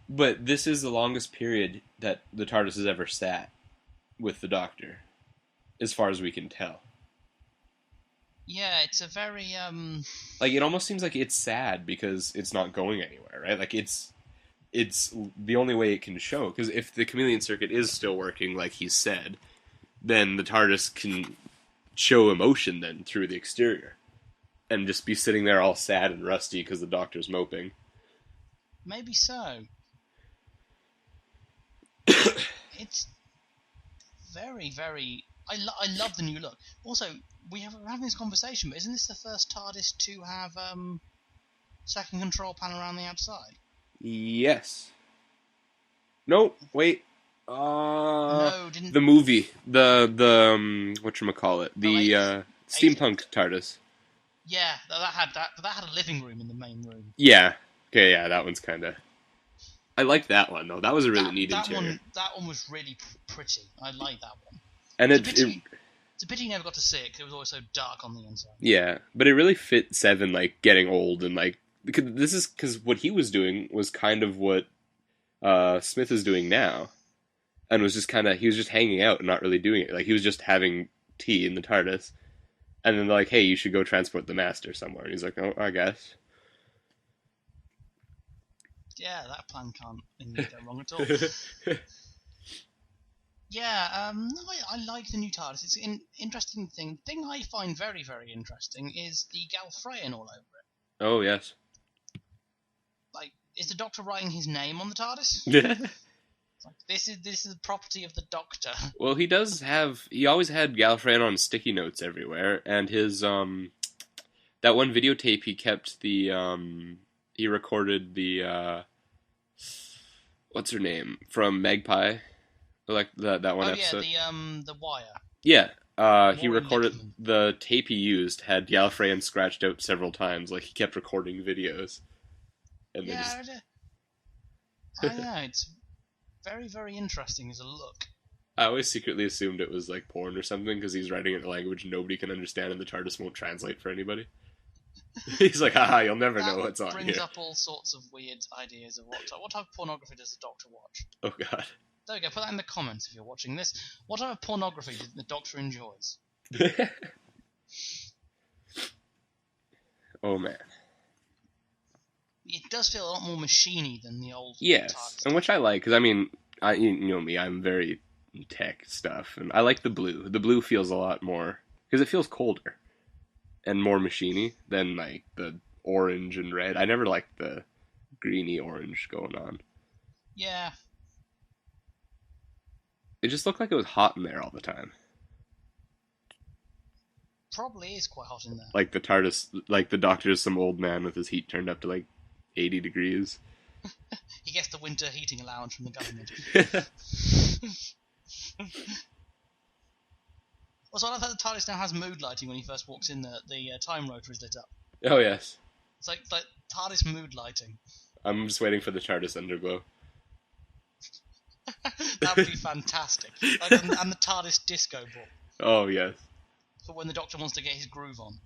but this is the longest period that the TARDIS has ever sat with the Doctor, as far as we can tell. Yeah, it's a very, Like, it almost seems like it's sad because it's not going anywhere, right? Like, it's the only way it can show, because if the chameleon circuit is still working like he said, then the TARDIS can show emotion then through the exterior and just be sitting there all sad and rusty because the Doctor's moping. Maybe so. It's very, very. I love the new look. Also, we're having this conversation, but isn't this the first TARDIS to have second control panel around the outside? Yes. No, wait. No, didn't the movie, the whatchamacallit, the steampunk TARDIS. Yeah, that had a living room in the main room. Yeah. Okay, yeah, that one's kind of. I like that one though. That was a really neat interior. That one was really pretty. I like that one. And it's a pity you never got to see it because it was always so dark on the inside. Yeah, but it really fit Seven, like getting old and like because what he was doing was kind of what Smith is doing now, and was just he was just hanging out and not really doing it. Like he was just having tea in the TARDIS, and then they're like, "Hey, you should go transport the Master somewhere." And he's like, "Oh, I guess." Yeah, that plan can't indeed go wrong at all. Yeah, no, I like the new TARDIS. It's an interesting thing. The thing I find very, very interesting is the Galfreyan all over it. Oh, yes. Like, is the Doctor writing his name on the TARDIS? Like, this is the property of the Doctor. Well, he always had Galfreyan on sticky notes everywhere, and his, that one videotape he kept he recorded the, what's her name, from Magpie, like that one episode. Oh yeah, the Wire. Yeah, he recorded, the tape he used had Galfreyan scratched out several times, like he kept recording videos. And yeah, I don't know, it's very, very interesting as a look. I always secretly assumed it was like porn or something, because he's writing in a language nobody can understand and the TARDIS won't translate for anybody. He's like, haha, you'll never know what's on here. That brings up all sorts of weird ideas of what type of pornography does the Doctor watch? Oh, God. There we go, put that in the comments if you're watching this. What type of pornography do the Doctor enjoys? Oh, man. It does feel a lot more machiney than the old Yes, TARDIS. And which I like, because I mean, you know me, I'm very tech stuff, and I like the blue. The blue feels a lot more, because it feels colder and more machiny than like the orange and red. I never liked the greeny orange going on. Yeah. It just looked like it was hot in there all the time. Probably is quite hot in there. Like the TARDIS, like the Doctor's some old man with his heat turned up to like 80 degrees. He gets the winter heating allowance from the government. Also, I love that the TARDIS now has mood lighting when he first walks in. The time rotor is lit up. Oh, yes. It's like TARDIS mood lighting. I'm just waiting for the TARDIS underglow. That would be fantastic. Like, and the TARDIS disco ball. Oh, yes. For when the Doctor wants to get his groove on.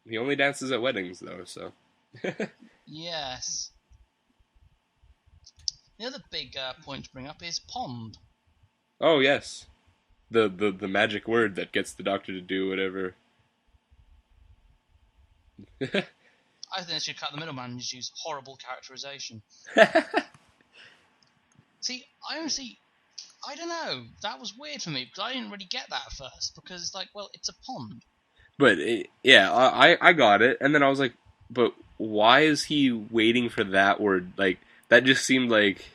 He only dances at weddings, though, so... Yes. The other big point to bring up is pond. Oh, yes. The magic word that gets the Doctor to do whatever. I think they should cut the middleman and just use horrible characterization. See, I don't know. That was weird for me, because I didn't really get that at first, because it's like, well, it's a pond. But, yeah, I got it, and then I was like, but why is he waiting for that word? Like, that just seemed like...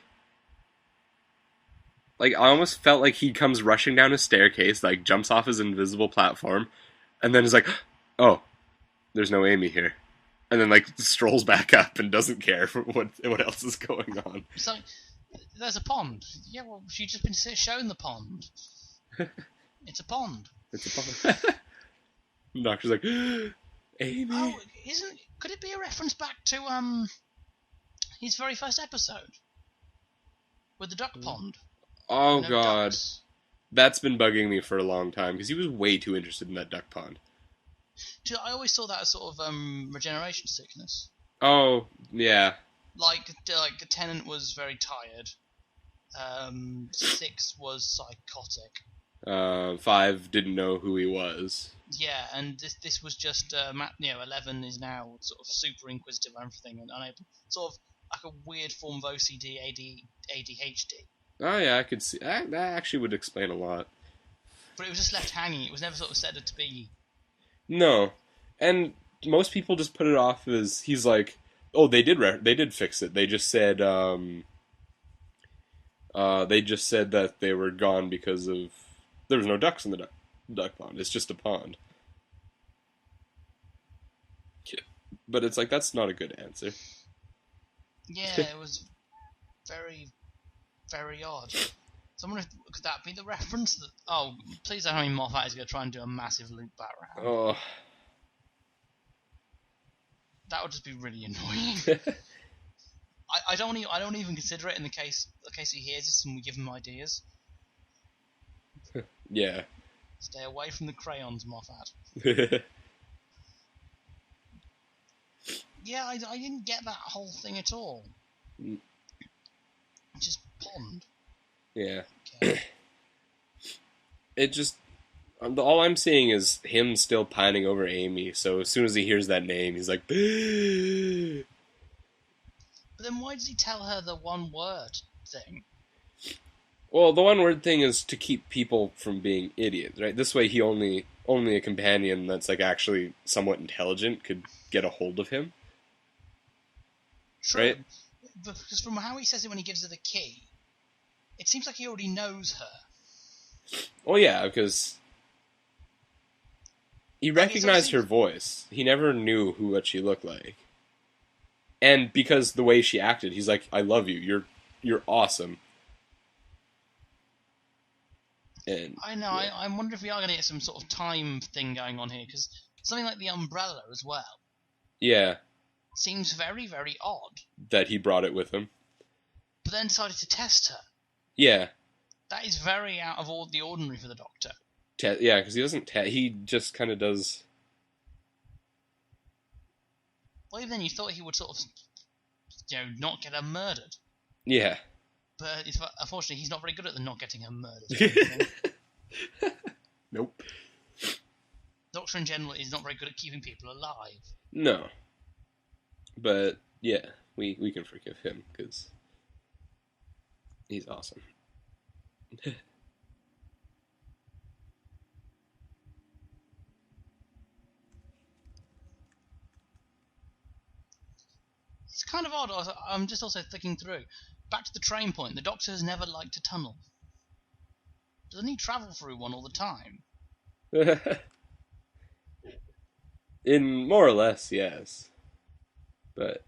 Like, I almost felt like he comes rushing down a staircase, like, jumps off his invisible platform, and then is like, oh, there's no Amy here. And then, like, strolls back up and doesn't care for what else is going on. So, there's a pond. Yeah, well, she's just been shown the pond. It's a pond. It's a pond. The Doctor's like, Amy. Oh, could it be a reference back to his very first episode with the duck pond? Oh, No God. ducks. That's been bugging me for a long time, because he was way too interested in that duck pond. I always saw that as sort of regeneration sickness. Oh, yeah. Like Tennant was very tired. 6 was psychotic. 5 didn't know who he was. Yeah, and this was just 11 is now sort of super inquisitive and everything, and unable, sort of like a weird form of OCD, ADHD. Oh, yeah, I could see. That actually would explain a lot. But it was just left hanging. It was never sort of said to be. No, and most people just put it off as he's like, oh, they did fix it. They just said They just said that they were gone because of there was no ducks in the duck pond. It's just a pond. But it's like that's not a good answer. Yeah, it was very, very odd. So I wonder if, could that be the reference? That, oh, please don't tell me Moffat is going to try and do a massive loop back round. Oh. That would just be really annoying. I don't even consider it in the case he hears this and we give him ideas. Yeah. Stay away from the crayons, Moffat. Yeah, I didn't get that whole thing at all. Just pond. Yeah. Okay. It just... all I'm seeing is him still pining over Amy, so as soon as he hears that name, he's like... But then why does he tell her the one word thing? Well, the one word thing is to keep people from being idiots, right? This way he only a companion that's like actually somewhat intelligent could get a hold of him. True. Right? Because from how he says it when he gives her the key, it seems like he already knows her. Well, yeah, because he recognized her voice. He never knew what she looked like. And because the way she acted, he's like, I love you. You're awesome. And I know. Yeah. I wonder if we are going to get some sort of time thing going on here, because something like the umbrella as well. Yeah. Seems very, very odd. That he brought it with him. But then decided to test her. Yeah. That is very out of all the ordinary for the Doctor. Yeah, because he doesn't... he just kind of does... Well, even then you thought he would sort of, not get her murdered. Yeah. But unfortunately, he's not very good at the not getting her murdered. Nope. Doctor in general is not very good at keeping people alive. No. But, yeah, we can forgive him, because he's awesome. It's kind of odd. I'm just also thinking through. Back to the train point, the Doctor has never liked a tunnel. Doesn't he travel through one all the time? In more or less, yes. But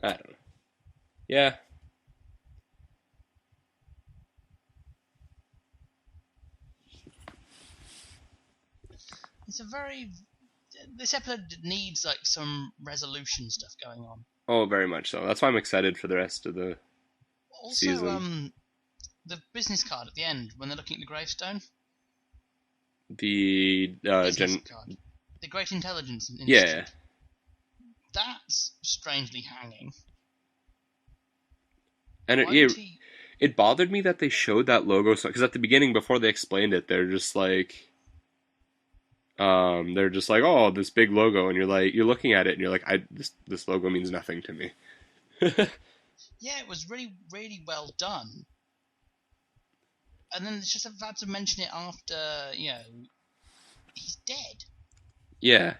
I don't know. Yeah. It's a very... This episode needs, some resolution stuff going on. Oh, very much so. That's why I'm excited for the rest of the season. Also, the business card at the end, when they're looking at the gravestone. The card. The Great Intelligence Institute. Yeah. That's strangely hanging. And it bothered me that they showed that logo, because at the beginning, before they explained it, they're just like... oh, this big logo, and you're looking at it, and you're like, this logo means nothing to me. Yeah, it was really, really well done. And then it's just I've had to mention it after, he's dead. Yeah.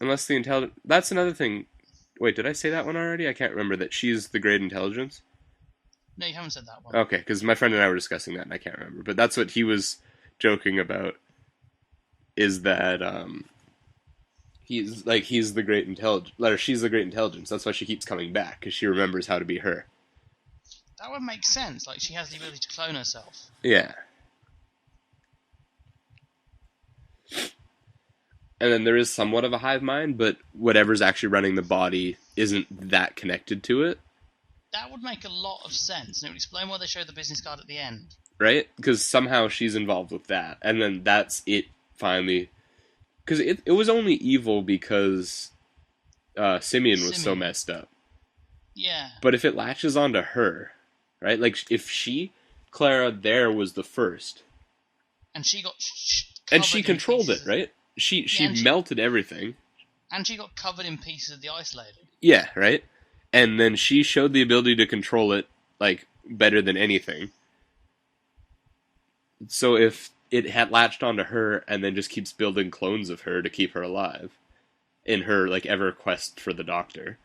Unless the intelligence... That's another thing. Wait, did I say that one already? I can't remember that she's the great intelligence. No, you haven't said that one. Okay, because my friend and I were discussing that, and I can't remember. But that's what he was joking about, is that he's the great intelligence, or she's the great intelligence. That's why she keeps coming back, because she remembers how to be her. That would make sense. Like, she has the ability to clone herself. Yeah. And then there is somewhat of a hive mind, but whatever's actually running the body isn't that connected to it. That would make a lot of sense, and it would explain why they showed the business card at the end. Right? Because somehow she's involved with that. And then that's it, finally. Because it was only evil because Simeon was so messed up. Yeah. But if it latches onto her, right? Like, if Clara there was the first. And she got and she controlled it, right? She melted everything. And she got covered in pieces of the ice lady. Yeah, right? And then she showed the ability to control it, better than anything. So if it had latched onto her and then just keeps building clones of her to keep her alive in her, ever quest for the Doctor.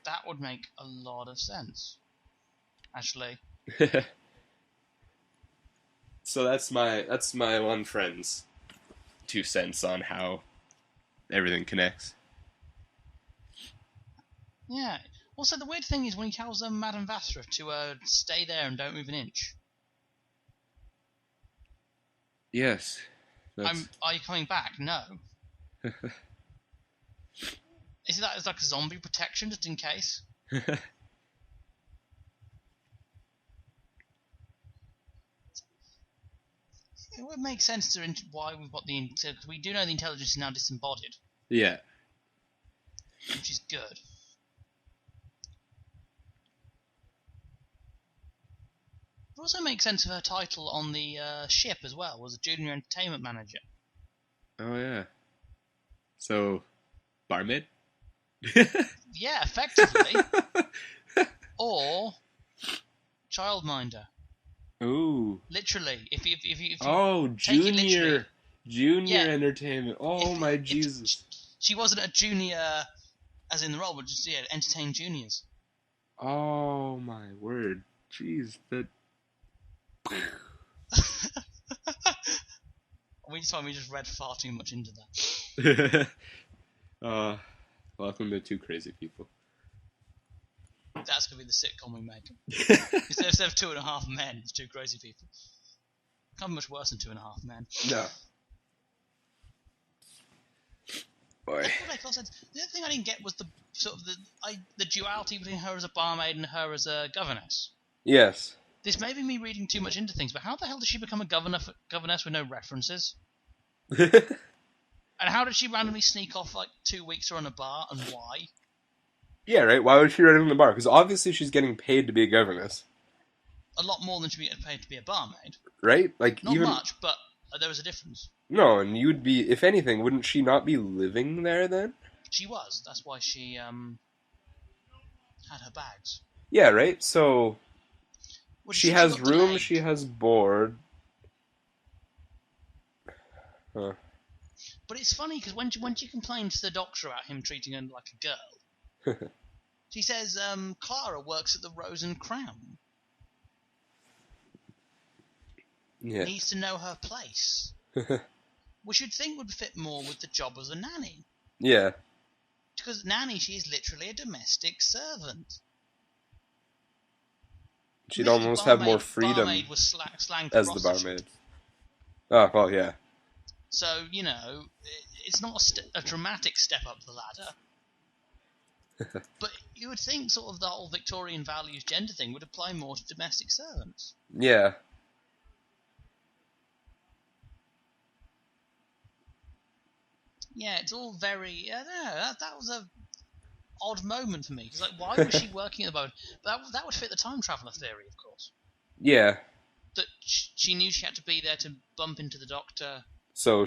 That would make a lot of sense, actually. So that's my one friend's 2 cents on how everything connects. Yeah. Also, the weird thing is when he tells Madame Vastra to stay there and don't move an inch. Yes. Are you coming back? No. Is that as like a zombie protection, just in case? It would make sense to why we've got we do know the intelligence is now disembodied. Yeah. Which is good. It also makes sense of her title on the ship as well, was a junior entertainment manager. Oh yeah. So, barmaid? Yeah, effectively. Or childminder. Ooh. Literally, if you junior, take it literally, junior entertainment. Oh my Jesus. She wasn't a junior, as in the role, but just entertain juniors. Oh my word. Jeez, that. We just read far too much into that. Welcome to Two Crazy People. That's gonna be the sitcom we make. Instead of 2.5 Men, it's Two Crazy People. Can't be much worse than 2.5 Men. No. Boy. The other thing I didn't get was the sort of the duality between her as a barmaid and her as a governess. Yes. This may be me reading too much into things, but how the hell did she become a governess with no references? And how did she randomly sneak off like 2 weeks to run a bar, and why? Yeah, right? Why was she running the bar? Because obviously she's getting paid to be a governess. A lot more than she'd be getting paid to be a barmaid. Right? Like Not much, but there was a difference. No, and you'd be, if anything, wouldn't she not be living there then? She was. That's why she had her bags. Yeah, right? So she has room, she has board. Huh. But it's funny because when she complained to the doctor about him treating her like a girl, she says Clara works at the Rose and Crown. Yeah. Needs to know her place. Which you'd think would fit more with the job as a nanny. Yeah. Because nanny, she is literally a domestic servant. She'd almost have more freedom barmaid was slang as the barmaid. Oh, well, yeah. So, it's not a dramatic step up the ladder. But you would think sort of the whole Victorian values gender thing would apply more to domestic servants. Yeah. Yeah, it's all very... I don't know, that was a odd moment for me. Because, why was she working at the moment? But that would fit the time traveller theory, of course. Yeah. That she knew she had to be there to bump into the doctor. So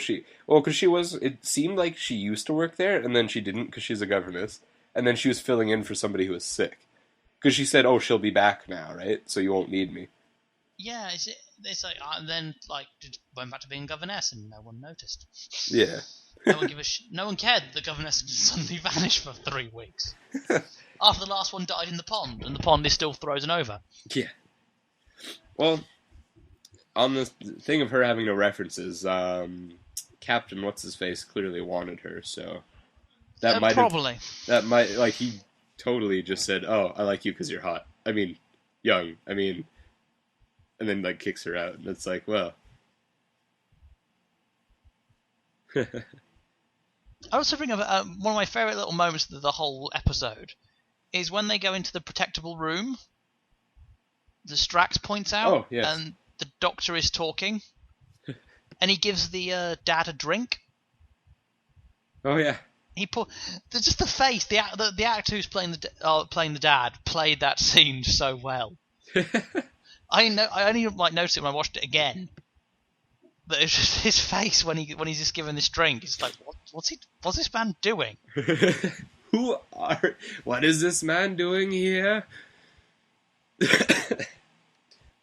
because it seemed like she used to work there, and then she didn't because she's a governess, and then she was filling in for somebody who was sick. Because she said, oh, she'll be back now, right? So you won't need me. Yeah, it's like, and then, went back to being governess, and no one noticed. Yeah. No one cared that the governess had suddenly vanished for 3 weeks. After the last one died in the pond, and the pond is still frozen over. Yeah. Well, on the thing of her having no references, Captain What's-His-Face clearly wanted her, so... That might he totally just said, oh, I like you because you're hot. I mean, young. I mean... And then, kicks her out, and it's like, well... I also bring up one of my favourite little moments of the whole episode is when they go into the protectable room. The Strax points out, oh, yes. And the doctor is talking, and he gives the dad a drink. Oh yeah. Just the face. The actor who's playing the dad played that scene so well. I only noticed it when I watched it again. But it's just his face when he's just given this drink. It's like, what's this man doing? What is this man doing here?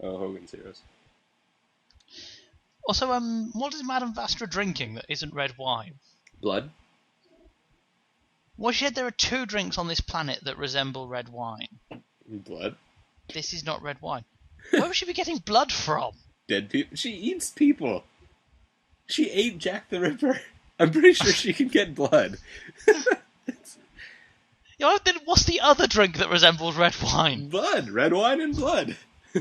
Oh, Hogan's Heroes. Also, what is Madame Vastra drinking that isn't red wine? Blood. Well, she said there are 2 drinks on this planet that resemble red wine. Blood? This is not red wine. Where would she be getting blood from? Dead people? She eats people. She ate Jack the Ripper. I'm pretty sure she can get blood. Then what's the other drink that resembles red wine? Blood. Red wine and blood.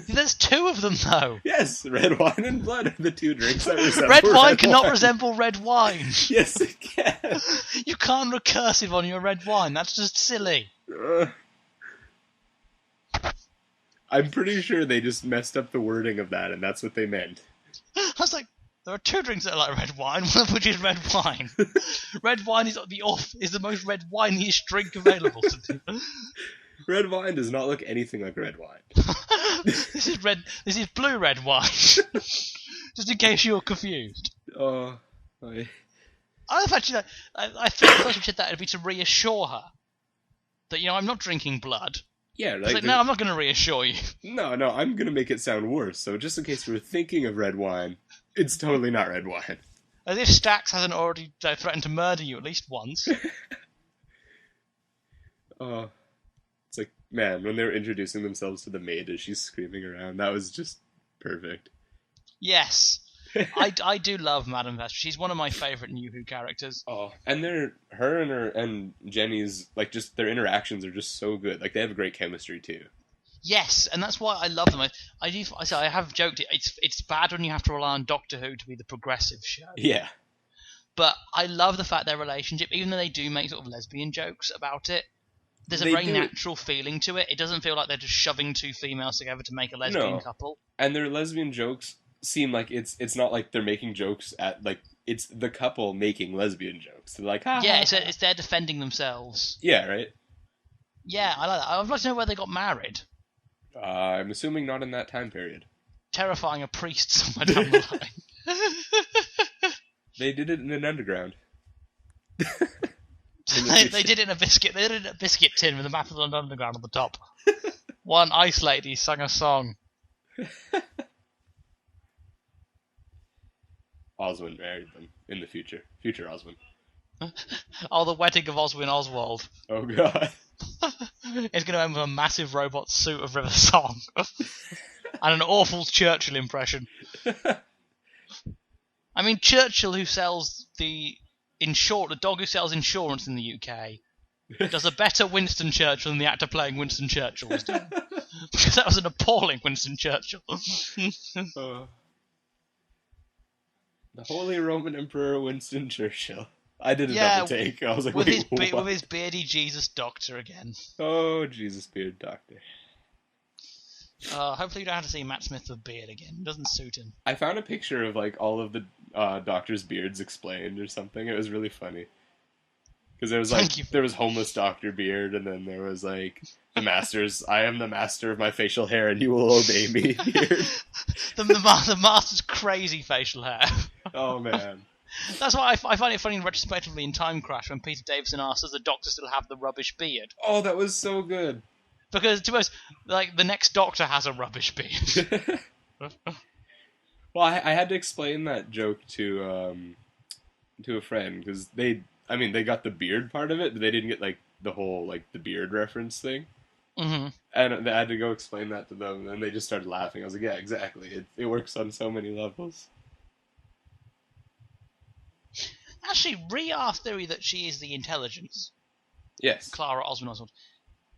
There's 2 of them, though. Yes, red wine and blood are the 2 drinks that resemble red wine cannot resemble red wine. Yes, it can. You can't recursive on your red wine. That's just silly. I'm pretty sure they just messed up the wording of that, and that's what they meant. I was like, there are 2 drinks that are like red wine, one of which is red wine. Red wine is the most red wineish drink available to me. Red wine does not look anything like red wine. This is blue red wine. Just in case you're confused. Oh, I thought I thought the person who said that would be to reassure her that I'm not drinking blood. Yeah, no, I'm not going to reassure you. No, I'm going to make it sound worse. So just in case you were thinking of red wine, it's totally not red wine. As if Stax hasn't already threatened to murder you at least once. It's like, man, when they were introducing themselves to the maid as she's screaming around, that was just perfect. Yes. I do love Madame Vesper. She's one of my favourite New Who characters. Oh, and her and Jenny's, like, just their interactions are just so good. Like, they have a great chemistry too. Yes, and that's why I love them. I have joked it's bad when you have to rely on Doctor Who to be the progressive show. Yeah. But I love the fact their relationship, even though they do make sort of lesbian jokes about it, there's a very natural feeling to it. It doesn't feel like they're just shoving 2 females together to make a lesbian couple. And their lesbian jokes seem like it's not like they're making jokes at, like, it's the couple making lesbian jokes. They're like, it's they're defending themselves. Yeah, right? Yeah, I like that. I'd like to know where they got married. I'm assuming not in that time period. Terrifying a priest somewhere down the line. They did it in an underground. They did it in a biscuit. They did it in a biscuit tin with a map of the underground on the top. One ice lady sang a song. Oswin married them in the future. Future Oswin. Oh, the wedding of Oswin Oswald. Oh god. It's going to end with a massive robot suit of River Song. And an awful Churchill impression. I mean, Churchill, who sells the dog who sells insurance in the UK, does a better Winston Churchill than the actor playing Winston Churchill was doing. Because that was an appalling Winston Churchill. The Holy Roman Emperor Winston Churchill. I did a double take. I was like, with his beardy Jesus Doctor again. Oh, Jesus Beard Doctor. Hopefully you don't have to see Matt Smith with beard again. It doesn't suit him. I found a picture of, like, all of the Doctor's beards explained or something. It was really funny. Because there was, like, there was homeless Doctor Beard, and then there was, like, the Master's, I am the master of my facial hair, and you will obey me, beard. the Master's crazy facial hair. Oh, man. That's why I find it funny retrospectively in Time Crash when Peter Davison asks, does the Doctor still have the rubbish beard? Oh, that was so good. Because to us, like, the next Doctor has a rubbish beard. Well, I had to explain that joke to a friend, because they got the beard part of it, but they didn't get, like, the whole, like, the beard reference thing. Mm-hmm. And I had to go explain that to them, and they just started laughing. I was like, yeah, exactly. It works on so many levels. Actually, our theory that she is the intelligence. Yes. Clara Oswald.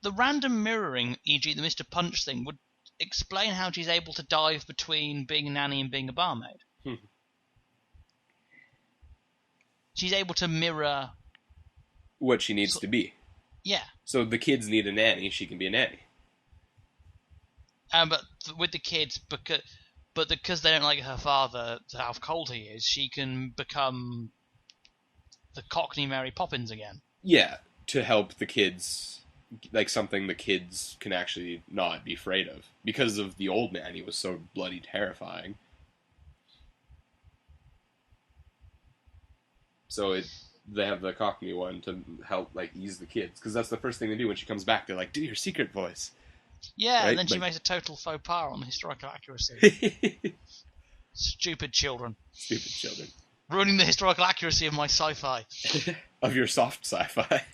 The random mirroring, e.g. the Mr. Punch thing, would explain how she's able to dive between being a nanny and being a barmaid. She's able to mirror what she needs to be. Yeah. So the kids need a nanny, she can be a nanny. But with the kids, because they don't like her father, how cold he is, she can become the Cockney Mary Poppins again. Yeah, to help the kids, like something the kids can actually not be afraid of. Because of the old nanny was so bloody terrifying. So they have the Cockney one to help, like, ease the kids. Because that's the first thing they do when she comes back. They're like, do your secret voice. Yeah, right? And then she makes a total faux pas on the historical accuracy. Stupid children. Stupid children. Ruining the historical accuracy of my sci-fi. Of your soft sci-fi.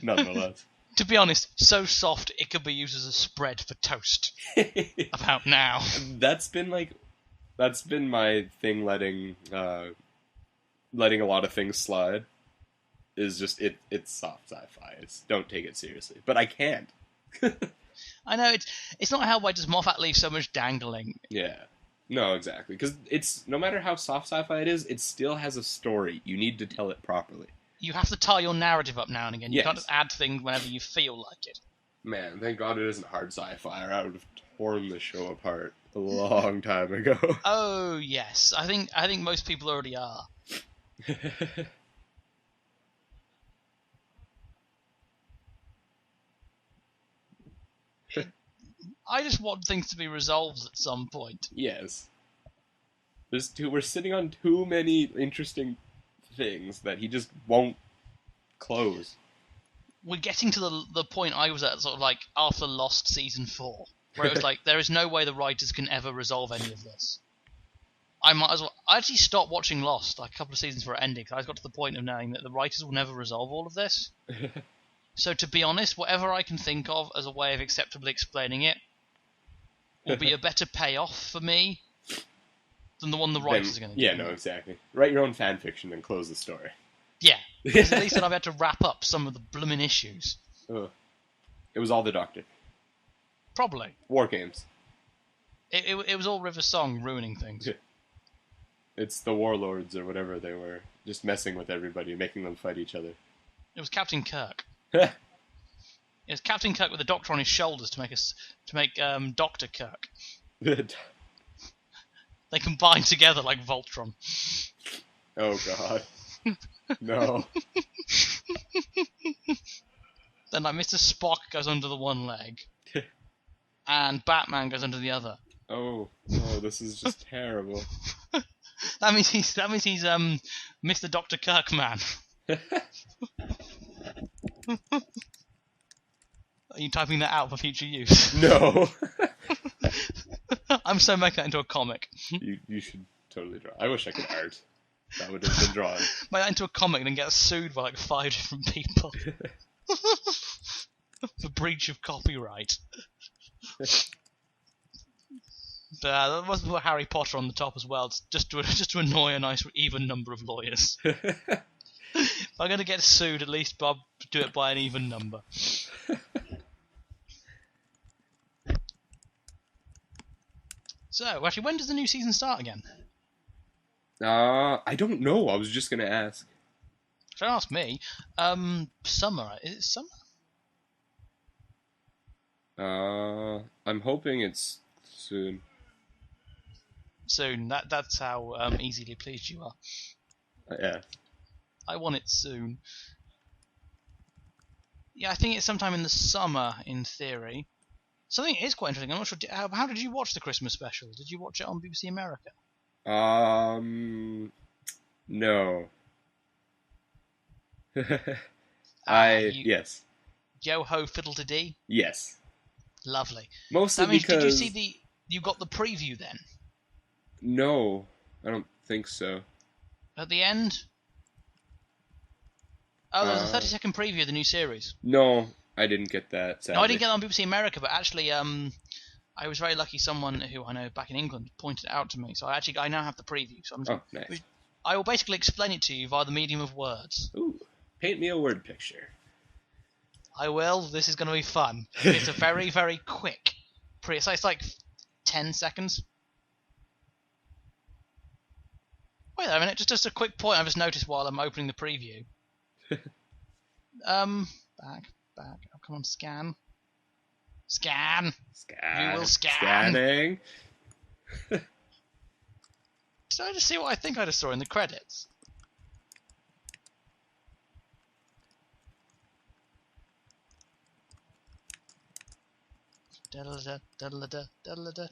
nonetheless. To be honest, so soft it could be used as a spread for toast. About now. That's been my thing. Letting a lot of things slide is just it's soft sci-fi. Don't take it seriously, but I can't. I know it's not how why does Moffat leave so much dangling. Yeah. No, exactly. Because it's no matter how soft sci-fi it is, it still has a story. You need to tell it properly. You have to tie your narrative up now and again. You Yes. can't just add things whenever you feel like it. Man, thank God it isn't hard sci-fi, or I would have torn the show apart a long time ago. Oh yes, I think most people already are. I just want things to be resolved at some point. Yes. We're sitting on too many interesting things that he just won't close. We're getting to the point I was at, sort of like after Lost season 4, where it was like there is no way the writers can ever resolve any of this. I might as well. I actually stopped watching Lost like a couple of seasons before it ended because I got to the point of knowing that the writers will never resolve all of this. So to be honest, whatever I can think of as a way of acceptably explaining it will be a better payoff for me than the one the writers are going to do. Yeah, no, exactly. Write your own fan fiction and close the story. Yeah, because at least then I've had to wrap up some of the blooming issues. Ugh. It was all the Doctor. Probably. War games. It was all River Song ruining things. It's the warlords or whatever they were, just messing with everybody, making them fight each other. It was Captain Kirk. It was Captain Kirk with the Doctor on his shoulders to make Doctor Kirk. They combine together like Voltron. Oh God. No. Then like Mr. Spock goes under the one leg, and Batman goes under the other. Oh, this is just terrible. That means he's Mr. Dr. Kirkman. Are you typing that out for future use? No. I'm so making that into a comic. You should totally draw. I wish I could art. That would have been drawing. Make that into a comic and then get sued by like 5 different people for breach of copyright. That was put Harry Potter on the top as well, just to annoy a nice even number of lawyers. If I'm going to get sued, at least Bob do it by an even number. So, actually, when does the new season start again? I don't know. I was just going to ask. Don't ask me. Summer. Is it summer? I'm hoping it's soon. Soon. That's how easily pleased you are. Yeah. I want it soon. Yeah, I think it's sometime in the summer, in theory. Something is quite interesting. I'm not sure. How did you watch the Christmas special? Did you watch it on BBC America? No. Yes. Yo ho fiddle-to-dee? Yes. Lovely. Mostly that means, because... Did you see you got the preview then? No, I don't think so. At the end? Oh, there's a 30-second preview of the new series. No, I didn't get that, sadly. No, I didn't get that on BBC America, but actually, I was very lucky. Someone who I know back in England pointed it out to me, so I now have the preview. So nice. I will basically explain it to you via the medium of words. Ooh, paint me a word picture. I will. This is going to be fun. It's a very, very quick. It's like 10 seconds. Wait a minute. Just a quick point I've just noticed while I'm opening the preview. Back. Oh, come on, scan. You will scan. Scanning. Did I just see what I think I just saw in the credits?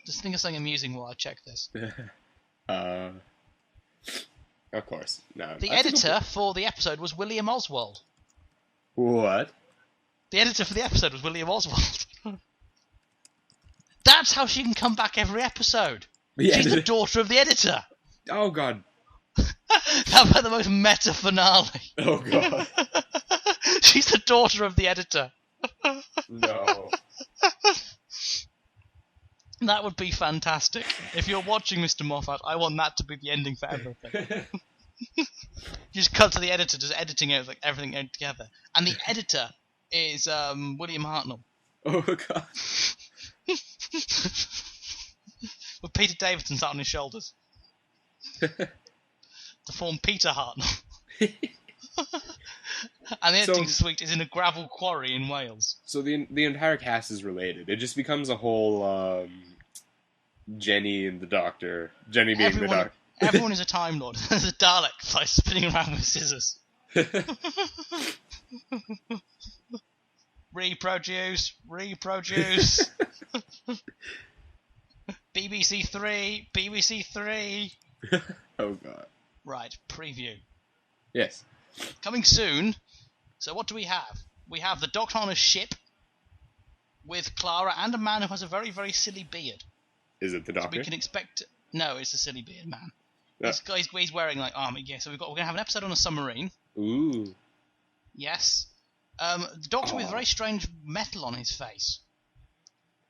Just think of something amusing while I check this. Of course. No. The editor for the episode was William Oswald. What? The editor for the episode was William Oswald. That's how she can come back every episode. She's the daughter of the editor. Oh, God. How about the most meta finale? Oh, God. She's the daughter of the editor. No. That would be fantastic. If you're watching Mr. Moffat, I want that to be the ending for everything. You just cut to the editor just editing everything together. And the editor is William Hartnell. Oh, God. With Peter Davidson sat on his shoulders. To form Peter Hartnell. And the editing suite is in a gravel quarry in Wales. So the entire cast is related. It just becomes a whole Jenny and the Doctor. Jenny being the Doctor. Everyone is a Time Lord. There's a Dalek like spinning around with scissors. Reproduce. BBC Three. Oh, God. Right, preview. Yes. Coming soon. So what do we have? We have the Doctor on a ship with Clara and a man who has a very, very silly beard. Is it the Doctor? So we can expect... No, it's a silly beard man. Yeah. He's wearing like armor gear. So we're going to have an episode on a submarine. Ooh. Yes. The Doctor with very strange metal on his face.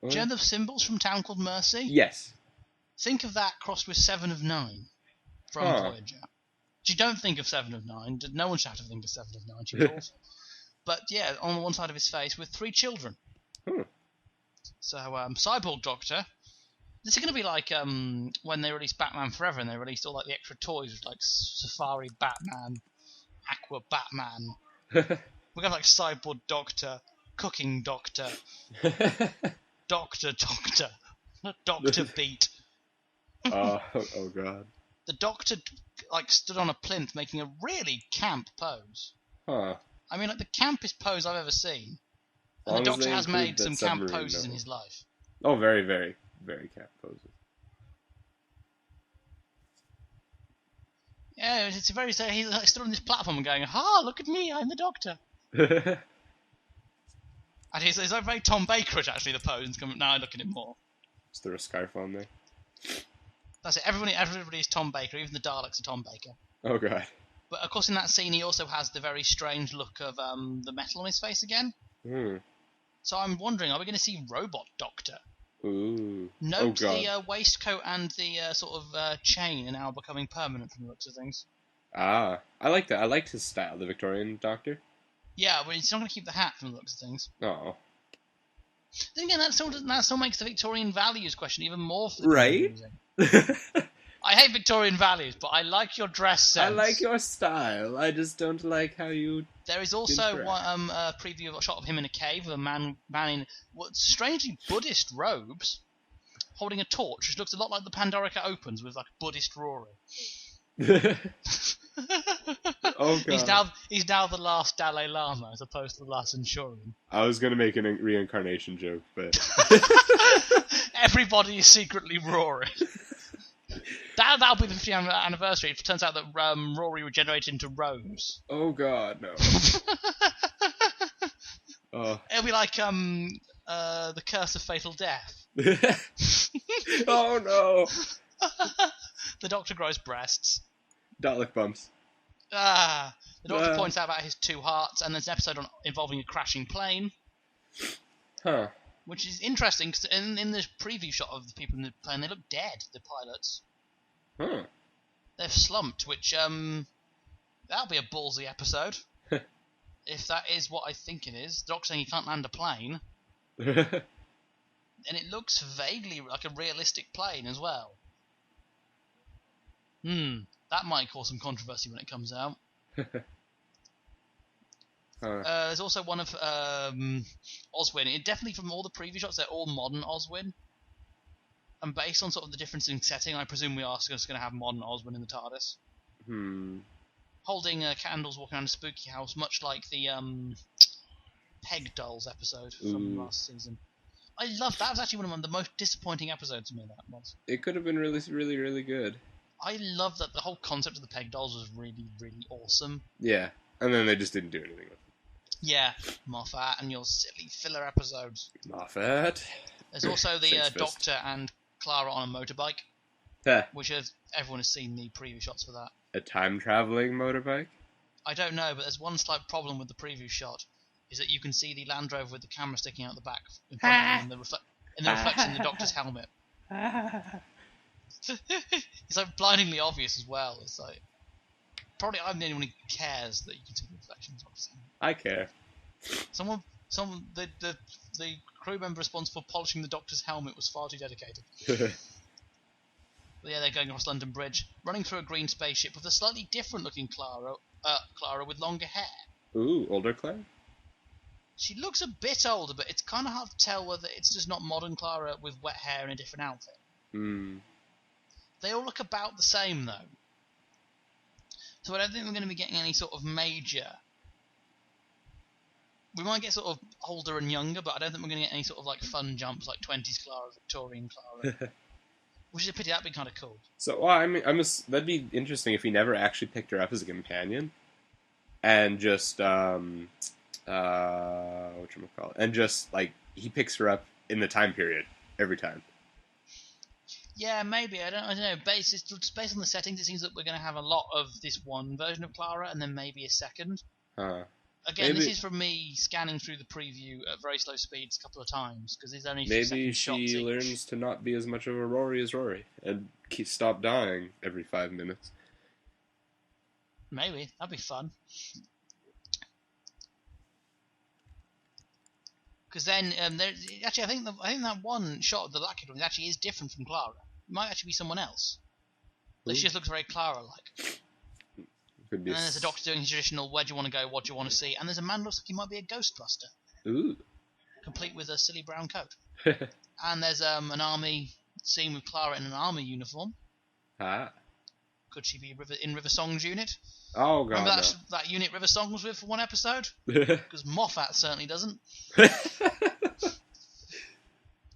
What? Do you know the symbols from Town Called Mercy? Yes. Think of that crossed with 7 of 9 from Voyager. You don't think of 7 of 9. No one should have to think of 7 of 9. She's awful. But yeah, on one side of his face with 3 children. So, Cyborg Doctor. This is going to be like when they released Batman Forever and they released all like the extra toys with like Safari Batman, Aqua Batman. We're going to have like Cyborg Doctor, Cooking Doctor, Doctor, Doctor Beat. Oh God. The Doctor like stood on a plinth making a really camp pose. Huh. I mean, like the campest pose I've ever seen. And the Doctor has made some camp poses in his life. Oh, very, very, very camp poses. Yeah, it's very. He's like stood on this platform and going, "Ha! Look at me, I'm the Doctor." And he's like very Tom Baker-ish, actually, the pose. Now I look at it more. Is there a scarf on there? That's it. Everybody's Tom Baker. Even the Daleks are Tom Baker. Oh, God. But of course, in that scene, he also has the very strange look of the metal on his face again. So I'm wondering, are we going to see Robot Doctor? Ooh. Note the waistcoat and the sort of chain are now becoming permanent from the looks of things. Ah, I like that. I liked his style, the Victorian Doctor. Yeah, but he's not going to keep the hat from the looks of things. Oh. Then again, that still makes the Victorian values question even more right? I hate Victorian values, but I like your dress sense. I like your style. I just don't like how you... There is also a preview of a shot of him in a cave, a man in what strangely Buddhist robes, holding a torch, which looks a lot like the Pandorica Opens with like Buddhist roaring. Oh, God. He's now the last Dalai Lama as opposed to the last Centurion. I was going to make a reincarnation joke, but... Everybody is secretly roaring. That'll be the 50th anniversary. It turns out that Rory regenerated into Rose. Oh, God, no. It'll be like the Curse of Fatal Death. Oh, no. The Doctor grows breasts. Dalek bumps. The Doctor points out about his 2 hearts, and there's an episode involving a crashing plane. Huh. Which is interesting, because in this preview shot of the people in the plane, they look dead, the pilots. Huh. They've slumped, which, that'll be a ballsy episode. If that is what I think it is. The Doctor's saying he can't land a plane. And it looks vaguely like a realistic plane as well. That might cause some controversy when it comes out. There's also one of Oswin. It definitely, from all the preview shots, they're all modern Oswin. And based on sort of the difference in setting, I presume we are just going to have modern Oswin in the TARDIS. Holding candles, walking around a spooky house, much like the Peg Dolls episode from last season. I love that. Was actually one of the most disappointing episodes to me. That was. It could have been really, really, really good. I love that the whole concept of the Peg Dolls was really, really awesome. Yeah, and then they just didn't do anything with it. Yeah, Moffat and your silly filler episodes. Moffat. There's also the Doctor and Clara on a motorbike, which everyone has seen the preview shots for that. A time-traveling motorbike? I don't know, but there's one slight problem with the preview shot, is that you can see the Land Rover with the camera sticking out the back in front of him in the reflection in the Doctor's helmet. It's like blindingly obvious as well. It's like probably I'm the only one who cares that you can see the reflections. I care. The crew member responsible for polishing the Doctor's helmet was far too dedicated. But yeah, they're going across London Bridge, running through a green spaceship with a slightly different-looking Clara with longer hair. Ooh, older Clara? She looks a bit older, but it's kind of hard to tell whether it's just not modern Clara with wet hair and a different outfit. Hmm. They all look about the same, though. So I don't think we're going to be getting any sort of major... We might get sort of older and younger, but I don't think we're going to get any sort of like fun jumps like 20s Clara, Victorian Clara. Which is a pity, that'd be kind of cool. So, well, I mean, that'd be interesting if he never actually picked her up as a companion. And just, whatchamacallit, and just, like, he picks her up in the time period every time. Yeah, maybe. I don't know. Based on the settings, it seems that we're going to have a lot of this one version of Clara, and then maybe a second. Again, maybe, this is from me scanning through the preview at very slow speeds a couple of times, because there's only a few maybe shots she each. learns to not be as much of a Rory as Rory, and stop dying every 5 minutes. Maybe. That'd be fun. Because then, actually, I think that one shot of the Lucky Drawings actually is different from Clara. It might actually be someone else. She just looks very Clara-like. Could be. And then there's a Doctor doing his traditional "Where do you want to go? What do you want to see?" And there's a man who looks like he might be a Ghostbuster. Ooh. Complete with a silly brown coat. And there's an army scene with Clara in an army uniform. Ah. Could she be in River Song's unit? Oh, God, Remember no. that unit River Song was with for one episode? Because Moffat certainly doesn't. Like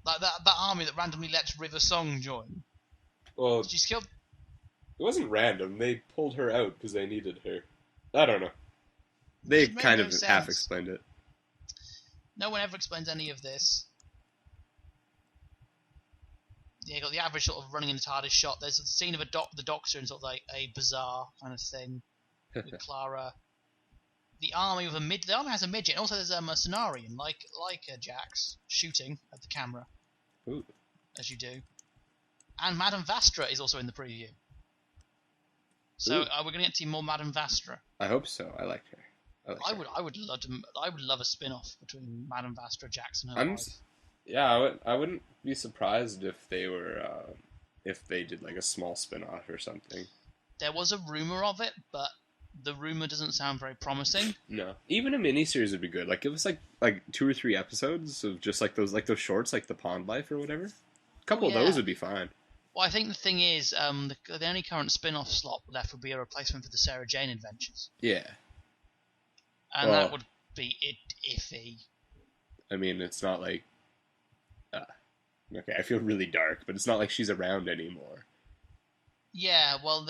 that army that randomly lets River Song join. Well, She's killed. it wasn't random. They pulled her out because they needed her. I don't know. They kind of half explained it. No one ever explains any of this. Yeah, you got the average sort of running in the TARDIS shot. There's a scene of the Doctor in sort of like a bazaar kind of thing with Clara. The army the army has a midget. And also, there's a Cenarian like a Jax shooting at the camera. Ooh. As you do. And Madame Vastra is also in the preview. So we're going to get to see more Madame Vastra. I hope so. I like her. I would love a spin-off between Madame Vastra, Jax, and her wife. Yeah, I wouldn't be surprised if they were if they did like a small spin-off or something. There was a rumor of it, but the rumor doesn't sound very promising. No, even a miniseries would be good. Like give us like 2 or 3 episodes of just like those shorts, like the Pond Life or whatever. A couple of those would be fine. Well, I think the thing is, the only current spin-off slot left would be a replacement for the Sarah Jane Adventures. Yeah. And that would be iffy. I mean, it's not like... okay, I feel really dark, but it's not like she's around anymore. Yeah, well,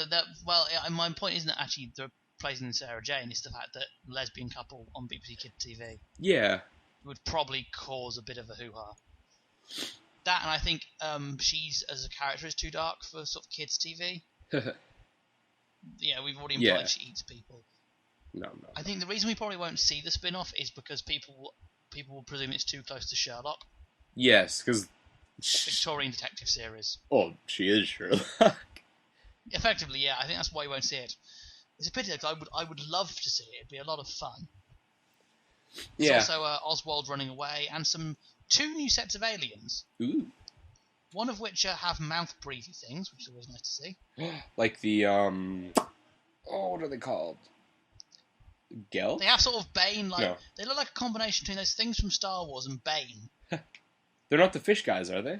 my point isn't that actually they're replacing Sarah Jane, it's the fact that lesbian couple on BBC Kids TV. Yeah. Would probably cause a bit of a hoo-ha. That, and I think she's, as a character, is too dark for sort of kids' TV. Yeah, we've already implied she eats people. No. I think the reason we probably won't see the spin-off is because people will presume it's too close to Sherlock. Yes, because... Victorian detective series. Oh, she is Sherlock. Effectively, yeah. I think that's why you won't see it. It's a pity, because I would love to see it. It'd be a lot of fun. There's also Oswald running away, and 2 new sets of aliens. Ooh. One of which have mouth-breathy things, which is always nice to see. Like the, what are they called? Gel? They have sort of Bane, They look like a combination between those things from Star Wars and Bane. They're not the fish guys, are they?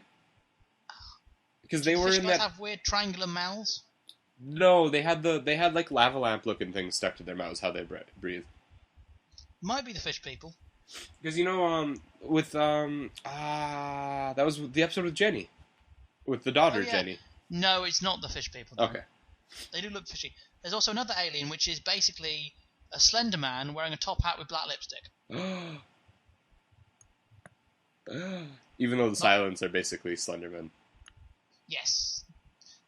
Because they were in that... have weird triangular mouths? No, they had like lava lamp looking things stuck to their mouths, how they breathe. Might be the fish people. Because, with, that was the episode with Jenny. With the daughter, Jenny. No, it's not the fish people. Okay. They do look fishy. There's also another alien, which is basically a slender man wearing a top hat with black lipstick. Even though the Silents are basically Slendermen. Yes.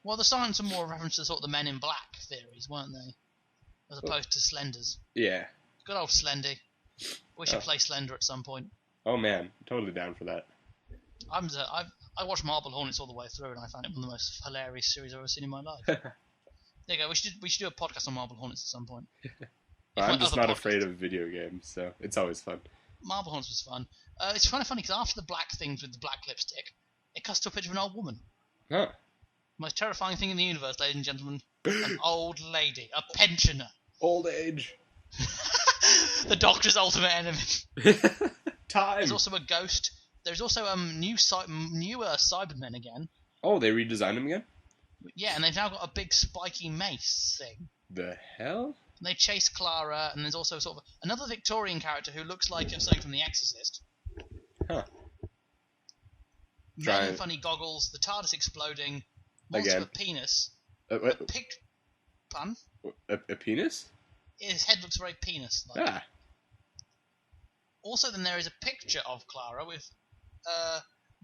Well, the Silents are more a reference to sort of the Men in Black theories, weren't they? as opposed to Slenders. Yeah. Good old Slendy. We should play Slender at some point. Oh man, totally down for that. I watched Marble Hornets all the way through, and I found it one of the most hilarious series I've ever seen in my life. There you go. We should do a podcast on Marble Hornets at some point. I'm just not afraid of video games, so it's always fun. Marble Hornets was fun. It's kind of funny because after the black things with the black lipstick, it cuts to a picture of an old woman. Huh. Most terrifying thing in the universe, ladies and gentlemen. An old lady. A pensioner. Old age. The Doctor's ultimate enemy. Time. There's also a ghost. There's also newer Cybermen again. Oh, they redesigned them again? Yeah, and they've now got a big spiky mace thing. The hell? And they chase Clara, and there's also sort of another Victorian character who looks like something from The Exorcist. Huh. Men in funny goggles, the TARDIS exploding, monster with a penis. Pun? A penis? His head looks very penis-like. Ah. Also, then there is a picture of Clara with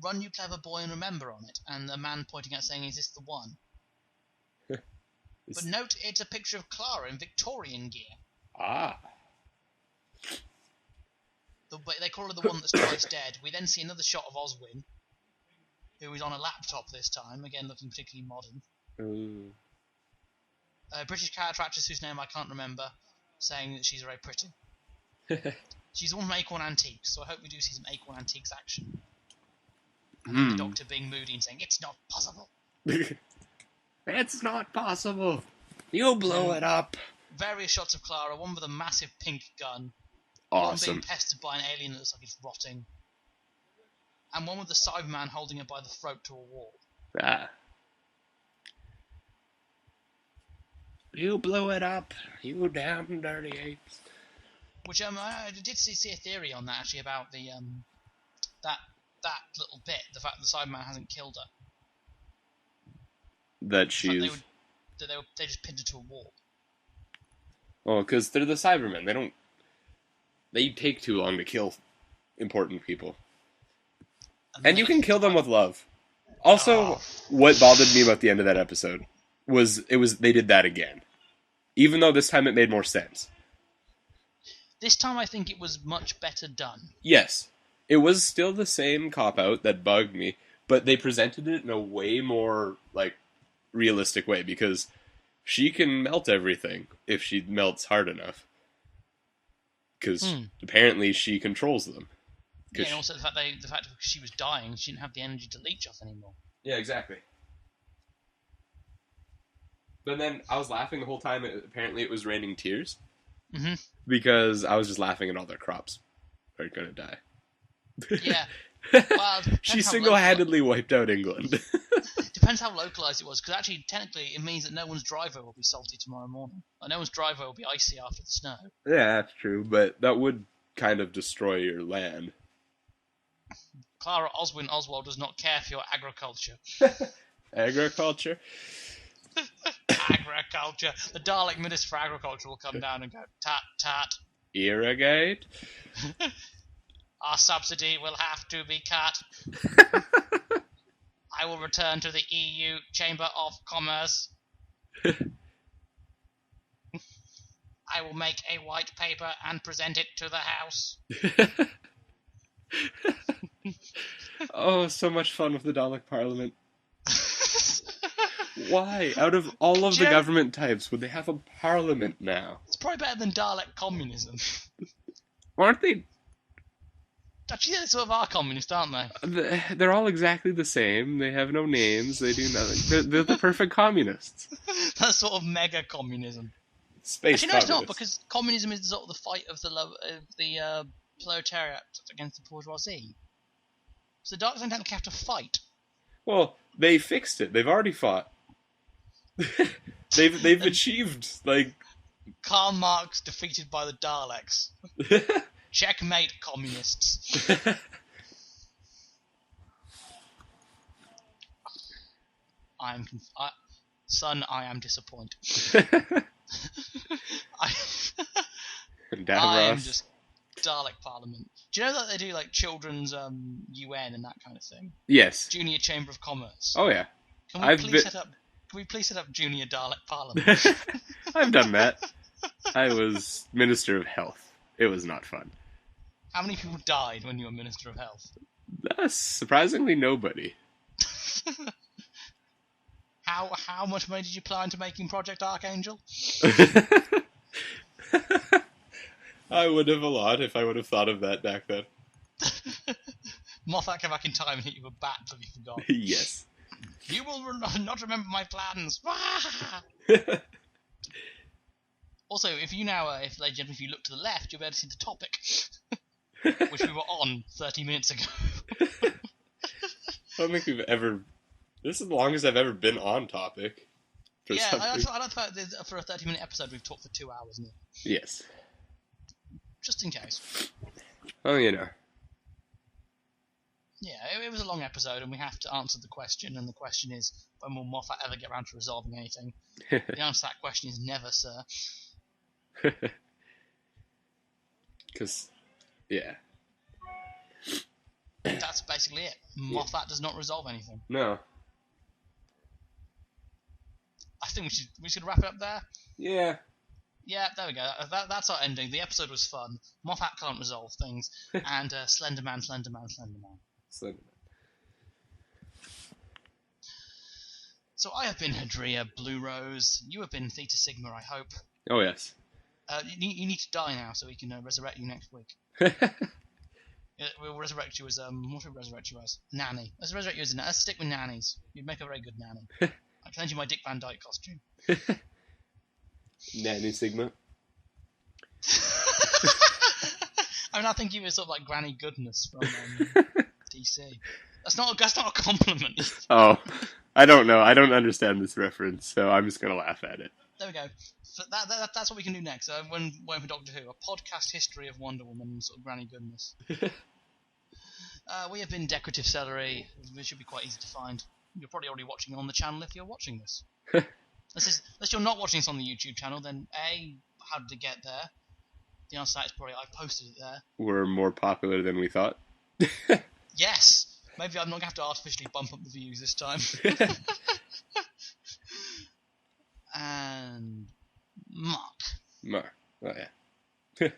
"Run, you clever boy, and remember" on it, and a man pointing out saying, "Is this the one?" But note, it's a picture of Clara in Victorian gear. Ah. They call her the one that's twice dead. We then see another shot of Oswin, who is on a laptop this time, again looking particularly modern. Ooh. A British character actress whose name I can't remember, saying that she's very pretty. She's the one from Acorn Antiques, so I hope we do see some Acorn Antiques action. And the Doctor being moody and saying, "It's not possible." It's not possible. You'll blow it up. Various shots of Clara, one with a massive pink gun. Awesome. One being pestered by an alien that looks like it's rotting. And one with the Cyberman holding her by the throat to a wall. Ah. You blew it up. You damn dirty apes. Which I did see a theory on that actually about the that little bit, the fact that the Cyberman hasn't killed her. That she's... They just pinned her to a wall. Oh, because they're the Cybermen. They take too long to kill important people. And you can kill them with love. Also, what bothered me about the end of that episode was they did that again. Even though this time it made more sense. This time I think it was much better done. Yes. It was still the same cop-out that bugged me, but they presented it in a way more, realistic way, because she can melt everything if she melts hard enough. Because apparently she controls them. Yeah, and also the fact that she was dying, she didn't have the energy to leech off anymore. Yeah, exactly. But then I was laughing the whole time. Apparently it was raining tears. Mm-hmm. Because I was just laughing at all their crops are going to die. Yeah. Well, she single-handedly wiped out England. Depends how localized it was, because actually, technically, it means that no one's driveway will be salty tomorrow morning. Like, no one's driveway will be icy after the snow. Yeah, that's true, but that would kind of destroy your land. Clara Oswald does not care for your agriculture. Agriculture? Agriculture. The Dalek Minister for Agriculture will come down and go, "Tat, tat. Irrigate? Our subsidy will have to be cut. I will return to the EU Chamber of Commerce. I will make a white paper and present it to the House." Oh, so much fun with the Dalek Parliament. Why? Out of all of the government types, would they have a parliament now? It's probably better than Dalek communism. Aren't they? Actually, they sort of are communist, aren't they? They're all exactly the same. They have no names. They do nothing. They're the perfect communists. That's sort of mega communism. Space Actually, no, it's not, because communism is sort of the fight of the proletariat against the bourgeoisie. So the Daleks don't technically have to fight. Well, they fixed it. They've already fought. They've achieved, Karl Marx defeated by the Daleks. Checkmate, communists. Son, I am disappointed. I am just Dalek Parliament. Do you know that they do children's UN and that kind of thing? Yes. Junior Chamber of Commerce. Oh yeah. Can we please set up Junior Dalek Parliament? I've done that. I was Minister of Health. It was not fun. How many people died when you were Minister of Health? Surprisingly, nobody. How much money did you plow into making Project Archangel? I would have a lot if I would have thought of that back then. Moffat came back in time and hit you with a bat until you forgot. Yes. You will not remember my plans. Also, if you look to the left, you'll be able to see the topic, which we were on 30 minutes ago. I don't think we've ever... This is the longest I've ever been on topic. Yeah, I don't think for a 30-minute episode we've talked for 2 hours now. Yes. Just in case. Oh, you know. Yeah, it was a long episode, and we have to answer the question, and the question is, when will Moffat ever get around to resolving anything? The answer to that question is never, sir. Because, yeah. That's basically it. Moffat does not resolve anything. No. I think we should wrap it up there. Yeah. Yeah, there we go. That's our ending. The episode was fun. Moffat can't resolve things. And Slenderman. So I have been Hydria Blue Rose. You have been Theta Sigma, I hope. Oh, yes. You need to die now so we can resurrect you next week. We'll resurrect you as... what should we resurrect you as? Nanny. Let's resurrect you as a nanny. Let's stick with nannies. You'd make a very good nanny. I can lend you my Dick Van Dyke costume. Nanny Sigma. I mean, I think you were sort of like Granny Goodness from DC. That's not a compliment. Oh, I don't know. I don't understand this reference, so I'm just going to laugh at it. There we go. So that's what we can do next. When waiting for Doctor Who, a podcast history of Wonder Woman and sort of Granny Goodness. We have been Decorative Celery, which should be quite easy to find. You're probably already watching it on the channel if you're watching this. Unless you're not watching this on the YouTube channel, then A, how did it get there? The answer to that is probably I posted it there. We're more popular than we thought. Yes! Maybe I'm not going to have to artificially bump up the views this time. And... Mark. Oh, yeah.